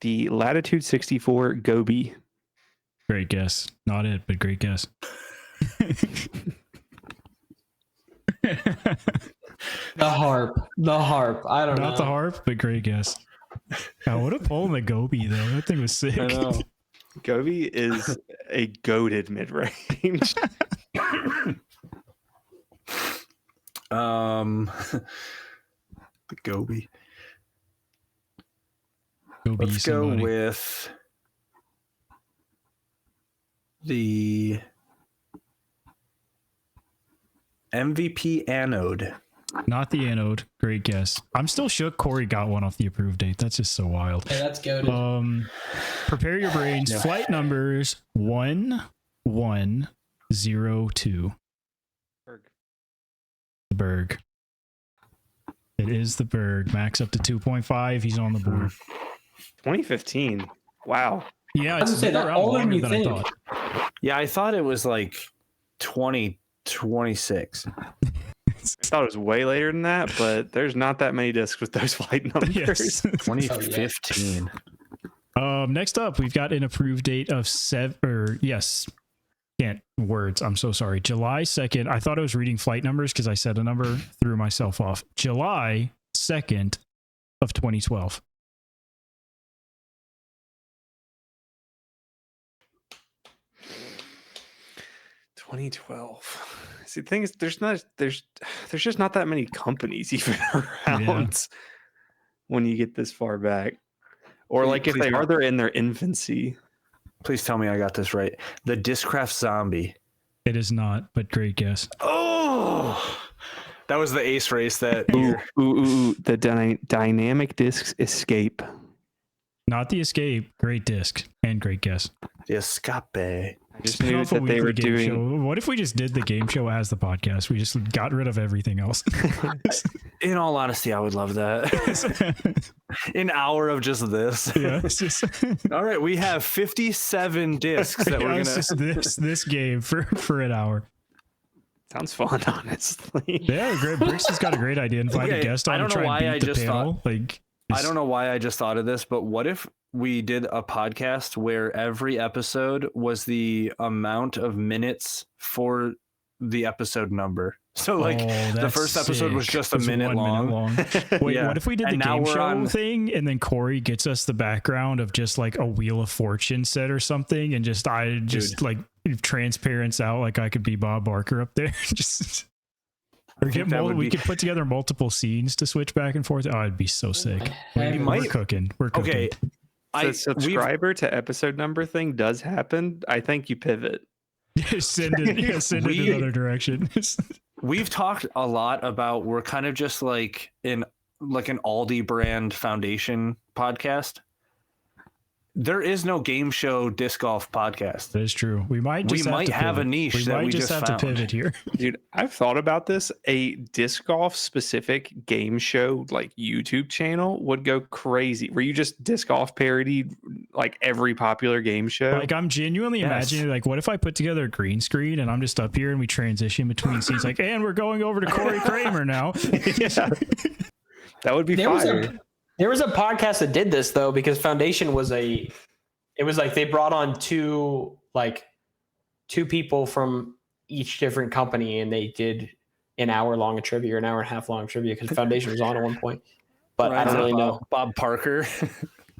The Latitude 64 Gobi. Great guess. Not it, but great guess. The harp. The harp. I don't know. Not the harp, but great guess. God, what a pull in the Gobi though. That thing was sick. I know. Gobi is a goated mid range. The Gobi. Gobi Let's go somebody. with the MVP Anode. Not the Anode. Great guess. I'm still shook Corey got one off the approved date. That's just so wild. Yeah, that's goated. Prepare your brains. Yeah. Flight numbers 1102. The Berg. It is the Berg. Max up to 2.5. He's on the board. 2015. Wow. Yeah, I was it's gonna say, been that around older than longer you than I think. thought. Yeah, I thought it was like 2026. I thought it was way later than that, but there's not that many discs with those flight numbers. Yes. 2015. Next up, we've got an approved date of I'm so sorry. July 2nd. I thought I was reading flight numbers because I said a number, threw myself off. July 2nd of 2012. See, the thing is, there's just not that many companies even around when you get this far back. Or Please- like if please they don't. are, they're in their infancy. Please tell me I got this right. The Discraft Zombie. It is not, but great guess. Oh, that was the ace race that Ooh, year. ooh, the dynamic discs escape. Not the Escape. Great disc and great guess. The Escape. I just Spin knew off a that they weekly were game doing. show. What if we just did the game show as the podcast? We just got rid of everything else. In all honesty, I would love that. An hour of just this. Yeah, it's just, All right, we have 57 discs that we're it's gonna. just this game for an hour. Sounds fun, honestly. Yeah, great. Bricks has got a great idea. Invite Okay, a guest on I to don't try know and why beat I the just panel. Like, I don't know why I just thought of this, but what if we did a podcast where every episode was the amount of minutes for the episode number. So like Oh, the that's first episode was sick. just It a was minute 1 minute long. Wait, Yeah. what if we did the And now game we're show on- thing and then Corey gets us the background of just like a Wheel of Fortune set or something, and I just like transparents out like I could be Bob Barker up there. Just or get we could put together multiple scenes to switch back and forth. Oh, it'd be so sick. We're might- cooking. We're cooking. Okay. The subscriber to episode number thing does happen. I think you pivot. send it We- another direction. We've talked a lot about we're kind of just like an Aldi brand foundation podcast. There is no game show disc golf podcast. That is true. We might have a niche We that might we just just have found. to pivot here. Dude, I've thought about this. A disc golf specific game show like YouTube channel would go crazy. Where you just disc golf parodied like every popular game show. Like I'm genuinely Yes. imagining like what if I put together a green screen and I'm just up here and we transition between scenes like and we're going over to Corey Kramer now. Yeah. That would be There was fire. There was a podcast that did this though, because Foundation was it was like they brought on two people from each different company and they did an hour long trivia or an hour and a half long trivia because Foundation was on at one point. But I don't really know. Bob Parker.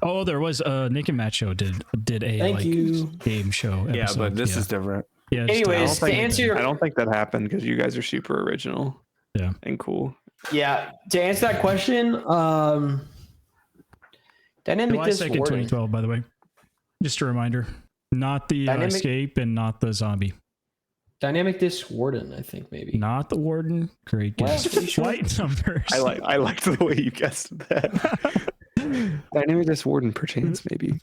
Oh, there was Nick and Matt show did a Thank you. game show episode. Yeah, but this is different. yeah, just- Anyways, to answer your I don't think that happened because you guys are super original. Yeah. And cool. Yeah, to answer that question, Dynamic July Disc 2nd, Warden. 2012, by the way. Just a reminder. Not the Dynamic- escape and not the zombie. Dynamic Disc Warden, I think maybe. Not the warden. Great Well, guess. are you sure? Flight numbers. I liked the way you guessed that. Dynamic Disc Warden, perchance, maybe.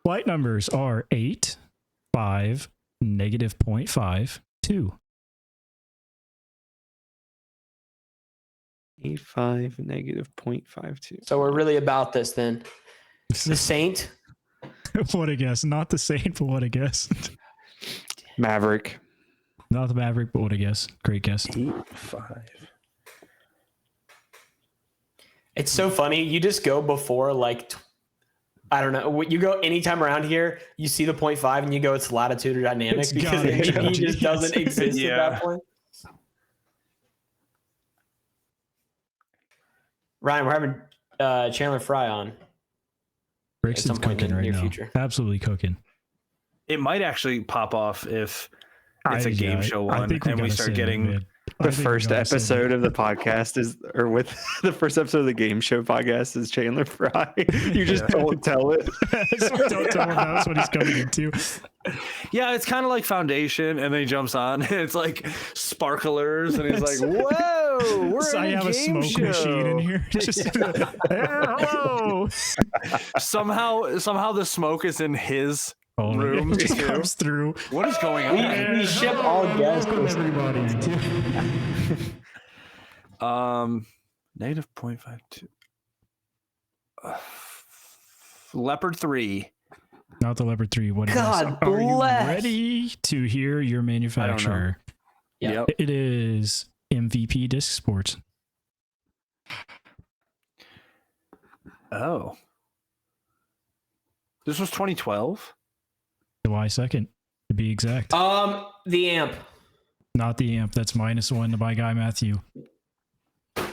Flight numbers are 8, 5, -0.5, 2. 85 -0.52. So we're really about this then. The Saint. What a guess. Not the Saint, but what a guess. Maverick. Not the Maverick, but what a guess. Great guess. 5. It's so funny. You just go before I don't know. You go anytime around here, you see the 0.5 and you go, it's latitude or dynamic It's because gotta be MVP just GS. doesn't exist at Yeah. that point. Ryan, we're having Chandler Fry on. Brixton's some point in cooking the right near now. future. Absolutely cooking. It might actually pop off if it's a game show one and we gotta start send it, getting man. The first episode of the podcast is, or with the first episode of the game show podcast is Chandler Fry. You just don't tell it. Don't tell him that's what he's coming into. Yeah, it's kind of like Foundation, and then he jumps on. And it's like sparklers, and he's like, "Whoa, we're So I in have a game smoke show." machine in here. Just, hello. Somehow the smoke is in his Oh, room it just too. comes through. What is going on? We ship all guests. Everybody. -0.52. Leopard 3. Not the Leopard 3. What is God Are you bless. ready to hear your manufacturer? Yeah. Yep. It is MVP Disc Sports. Oh. This was 2012? July 2nd, to be exact. The amp. Not the amp. That's -1 to my guy Matthew.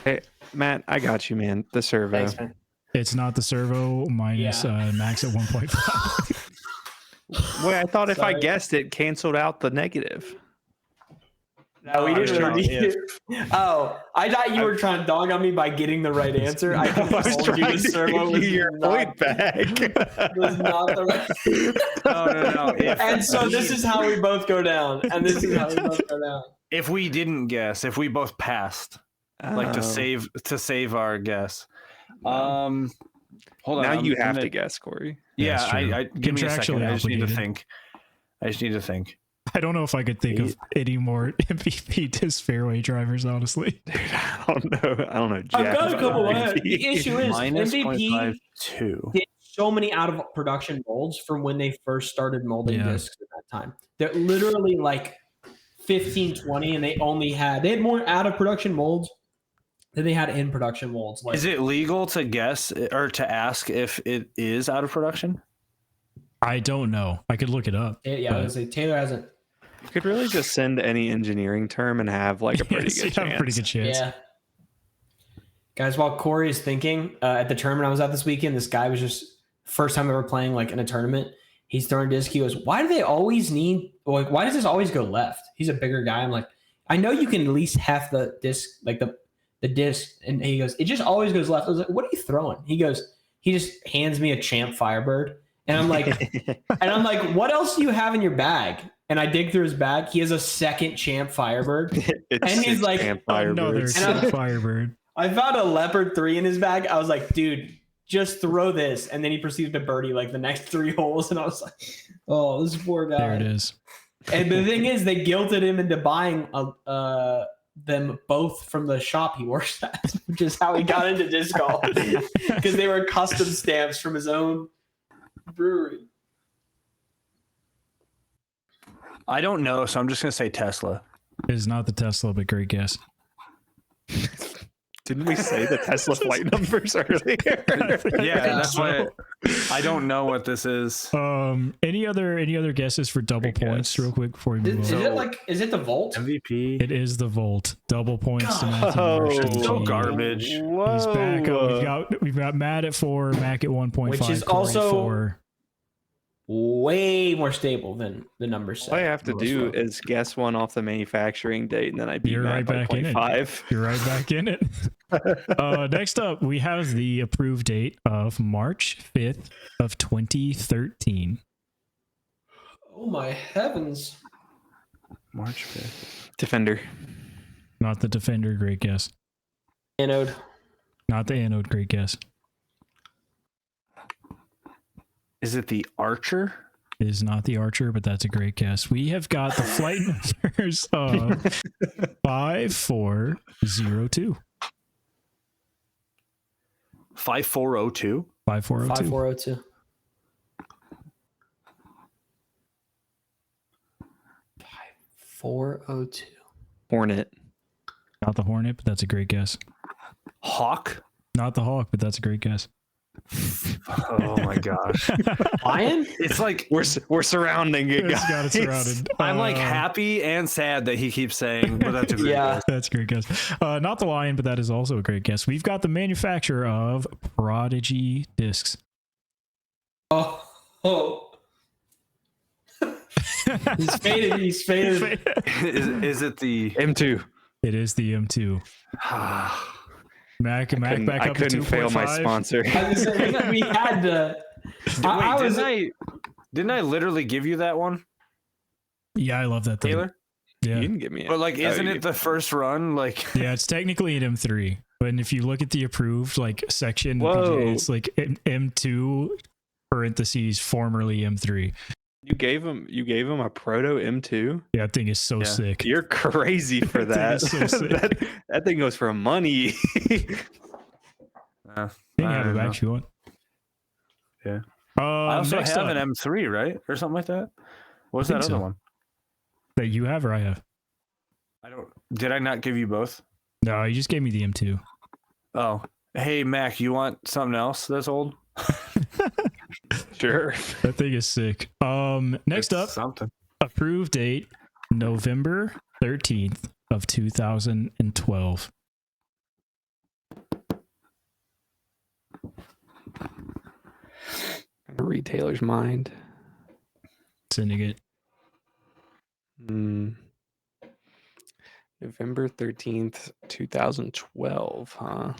Hey, Matt, I got you, man. The servo. Thanks, man. It's not the servo minus max at 1.5. Wait, I thought if I Sorry. guessed it, canceled out the negative. No, we Oh, didn't yeah. really need it. Oh, I thought you were trying to dog on me by getting the right answer. I I was told you trying the to servo give was you your not, point back. was not the right. No. And so this is how we both go down. And this is how we both go down. If we didn't guess, if we both passed, like Oh. to save our guess. Hold on. Now I'm you have gonna- to guess, Corey. Yeah, That's true. I give me a second. Contractually I just need to obligated. think. I don't know if I could think of any more MVP Disc fairway drivers, honestly. I don't know. I've got a Jack couple. about The MVP. issue is Minus MVP 0.52. did so many out of production molds from when they first started molding Yeah. discs at that time. They're literally like 15, 20, and they had more out of production molds than they had in production molds. Like, Is it legal to guess or to ask if it is out of production? I don't know. I could look it up. yeah, I was but say Taylor hasn't. You could really just send any engineering term and have like a pretty Yes, good you have chance. a pretty good chance. Yeah. Guys, while Corey is thinking, at the tournament I was at this weekend, this guy was just first time ever playing like in a tournament. He's throwing disc. He goes, "Why do they always need? Like, why does this always go left?" He's a bigger guy. I'm like, I know you can at least half the disc, like the disc. And he goes, "It just always goes left." I was like, "What are you throwing?" He goes, he just hands me a Champ Firebird, and I'm like, "What else do you have in your bag?" And I dig through his bag. He has a second Champ Firebird. It's And he's like, Another Firebirds. And Firebird. I found a Leopard 3 in his bag. I was like, dude, just throw this. And then he proceeded to birdie like the next 3 holes. And I was like, oh, this poor guy. There it is. And the thing is, they guilted him into buying them both from the shop he works at, which is how he got into disc golf. Because they were custom stamps from his own brewery. I don't know, so I'm just gonna say Tesla. It is not the Tesla, but great guess. Didn't we say the Tesla flight numbers earlier? Yeah, that's why I don't know what this is. Any other guesses for double Great points, guess. real quick before we Is, move is on? it like, is it the Volt? MVP. It is the Volt. Double points to Matthew Oh, Marsh. So GG. garbage. He's back up. We've got Matt at 4, Mac at 1.5, Which is Corey also- 4. Way more stable than the number 7. All I have to do is guess one off the manufacturing date, and then I beat You're Matt right by back in it. 0.5. You're right back in it. Next up, we have the approved date of March 5th of 2013. Oh my heavens. March 5th. Defender. Not the Defender, great guess. Anode. Not the Anode, great guess. Is it the Archer? It is not the Archer, but that's a great guess. We have got the flight numbers of 5402. 5402. 5402. 5402. 5402. Hornet. Not the Hornet, but that's a great guess. Hawk. Not the Hawk, but that's a great guess. Oh my gosh. Lion? It's like We're surrounding it, It's got it guys. surrounded. I'm like happy and sad that he keeps saying, but that's a great Yeah. guess. That's a great guess. Not the Lion, but that is also a great guess. We've got the manufacturer of Prodigy discs. Oh. Oh. He's faded. He's faded. Is it the M2. It is the M2. Mac back I up to couldn't fail my 2.5. sponsor. I was saying, we had to. I was. didn't I literally give you that one, Yeah, I love that thing. Taylor? Yeah. You didn't give me it. But like, Oh, isn't you- it the first run? Like, Yeah, it's technically an M3. But if you look at the approved like section, Whoa. it's like M2 parentheses formerly M3. You gave him a proto M2? Yeah, that thing is so Yeah. sick. You're crazy for That that. is so sick. that thing goes for money. You can have it back if you want. Yeah. I also next have up, an M3, right, or something like that. What's that think other so. one? that you have or I have. I don't. Did I not give you both? No, you just gave me the M2. Oh, hey Mac, you want something else that's old? Sure. That thing is sick. Next up, something. approved date November 13th of 2012. Retailer's mind. Syndicate. November 13th, 2012, huh?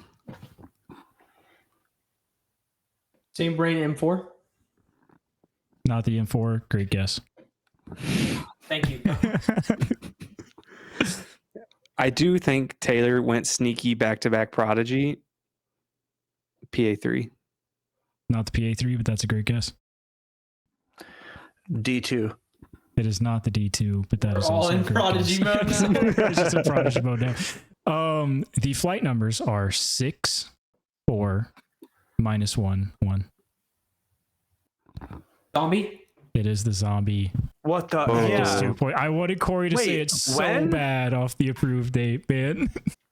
Same brain M4. Not the M4. Great guess. Thank you. I do think Taylor went sneaky back-to-back Prodigy. PA3. Not the PA3, but that's a great guess. D2. It is not the D2, but that We're is all also in a great Prodigy guess. mode now. It's just in Prodigy mode now. The flight numbers are 6, 4, -1, 1. Zombie. It is the zombie. What the? Oh. Just Yeah. 2 point. I wanted Corey to say Wait, it so when? bad off the approved date, man.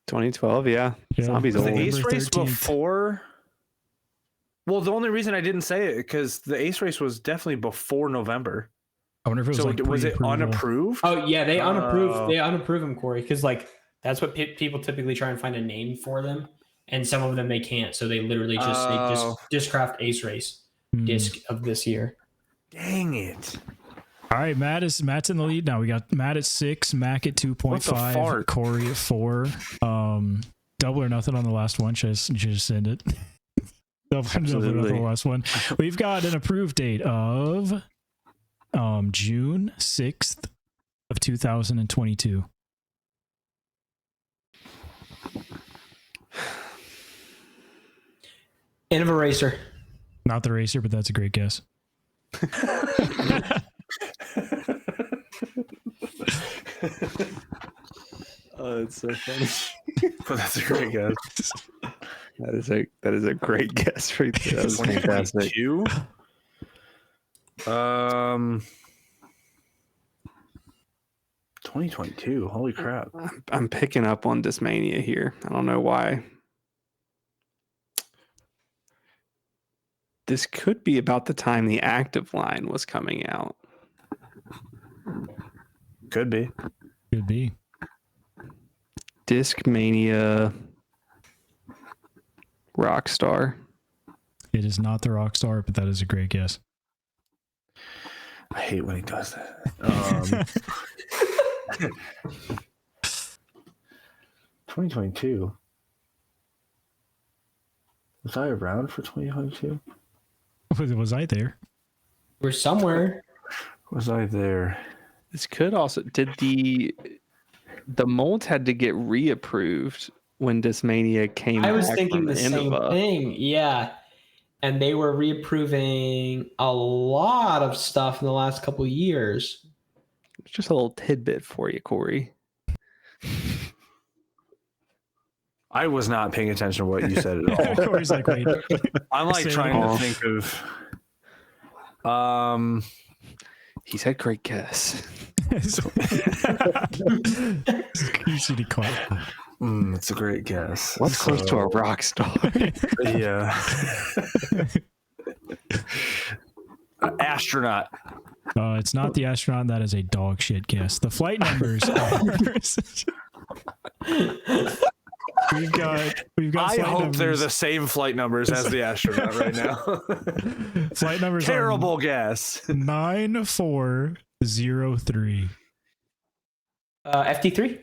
2012, yeah. Yeah. Zombie's Was old. the Ace November race 13th. before? Well, the only reason I didn't say it because the Ace race was definitely before November. I wonder if it was So like was it pre-approval. unapproved? Oh yeah, they unapprove. Oh. They unapprove them, Corey, because like that's what people typically try and find a name for them, and some of them they can't. So they literally just say Oh. Discraft Ace Race Hmm. disc of this year. Dang it. All right, Matt's in the lead now. We got Matt at 6, Mac at 2.5, fart? Corey at 4. Double or nothing on the last one. Should I just send it? Double or nothing on Absolutely. the last one. We've got an approved date of June 6th of 2022. Innova Racer. Not the racer, but that's a great guess. Oh, it's so funny. But that's a great guess. That is a great guess right there. That was fantastic. 2022? 2022. Holy crap. I'm picking up on Discmania here. I don't know why. This could be about the time the active line was coming out. Could be. Could be. Discmania Rockstar. It is not the Rockstar, but that is a great guess. I hate when he does that. 2022. Was I around for 2022? Was I there? We're somewhere. Was I there? This could also did the molds had to get reapproved when Discmania came. I was back thinking from the same Innova. thing. Yeah. And they were reapproving a lot of stuff in the last couple of years. Just a little tidbit for you, Corey. I was not paying attention to what you said at all. Corey's like, wait. I'm like Say trying it. to think of. He said, "Great guess." Easy to clap. It's a great guess. What's close to a rock star? Yeah. Astronaut. It's not the astronaut. That is a dog shit guess. The flight numbers are. We've got. I flight hope they're numbers. the same flight numbers as the astronaut right now. Flight numbers. Terrible guess. 9403. FD3?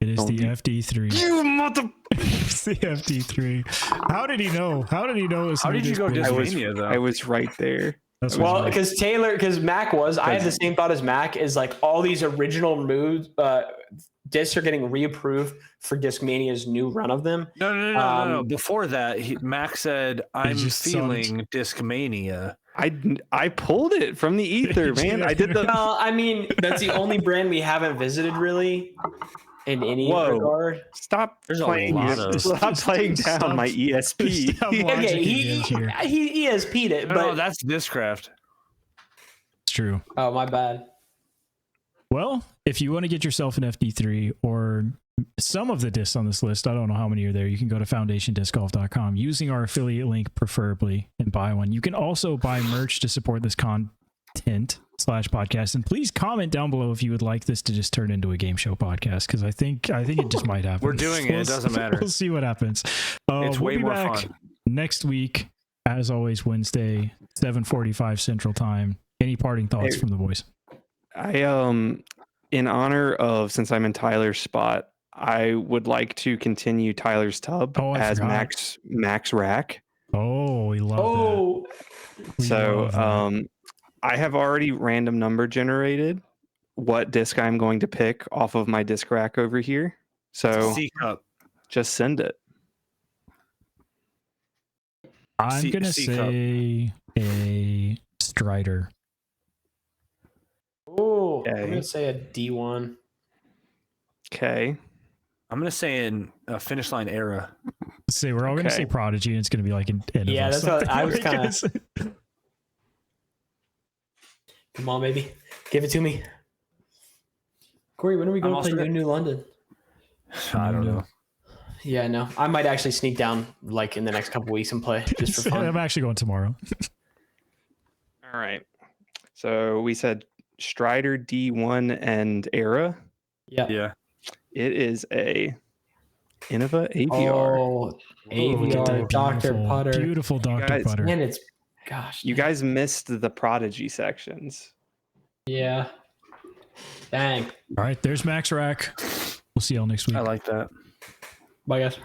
It is Don't the you- FD3. You mother! It's the FD3. How did he know? How did he know? It was How did you go Disney? Discmania, though? I was right there. That's Well, what because Mac was, I had the same thought as Mac, is like all these original moves, discs are getting reapproved for Discmania's new run of them. No. Before that, Mac said, I'm just feeling Discmania. I pulled it from the ether, man. I did the. No, I mean, that's the only brand we haven't visited really in any Whoa. regard. Stop There's a playing. lot of- Stop playing down my ESP. Stop Okay, logicking he in here. ESP'd it, No, but that's Discraft. It's true. oh, my bad. Well, if you want to get yourself an FD3 or some of the discs on this list, I don't know how many are there, you can go to foundationdiscgolf.com using our affiliate link preferably and buy one. You can also buy merch to support this content/podcast. And please comment down below if you would like this to just turn into a game show podcast, because I think it just might happen. We're doing it. It doesn't matter. We'll see what happens. It's we'll way be more back fun. next week, as always, Wednesday, 7:45 Central Time. Any parting thoughts Hey. from the boys? In honor of, since I'm in Tyler's spot, I would like to continue Tyler's tub Oh, I as forgot. Max Rack. Oh, we love Oh, that. We So love that. I have already random number generated what disc I'm going to pick off of my disc rack over here. So C cup. just send it. I'm C- gonna C cup. say a Strider. oh, I'm Okay. gonna say a D1. Okay. I'm going to say in a finish line era. Say we're all gonna Okay. say Prodigy, and it's gonna be like an Yeah, that's what I was kinda- kinda. Come on, baby, give it to me. Corey, when are we going to also play gonna- New London? I don't know. Yeah, no, I might actually sneak down like in the next couple weeks and play just for fun. I'm actually going tomorrow. All right. So we said Strider D1 and Era. Yeah. Yeah. It is a Innova AVR. Oh, Look at AVR, that Dr. beautiful, Putter. beautiful Dr. guys- Putter. And it's, gosh. You dang. guys missed the Prodigy sections. Yeah. Dang. All right, there's Max Rack. We'll see y'all next week. I like that. Bye, guys.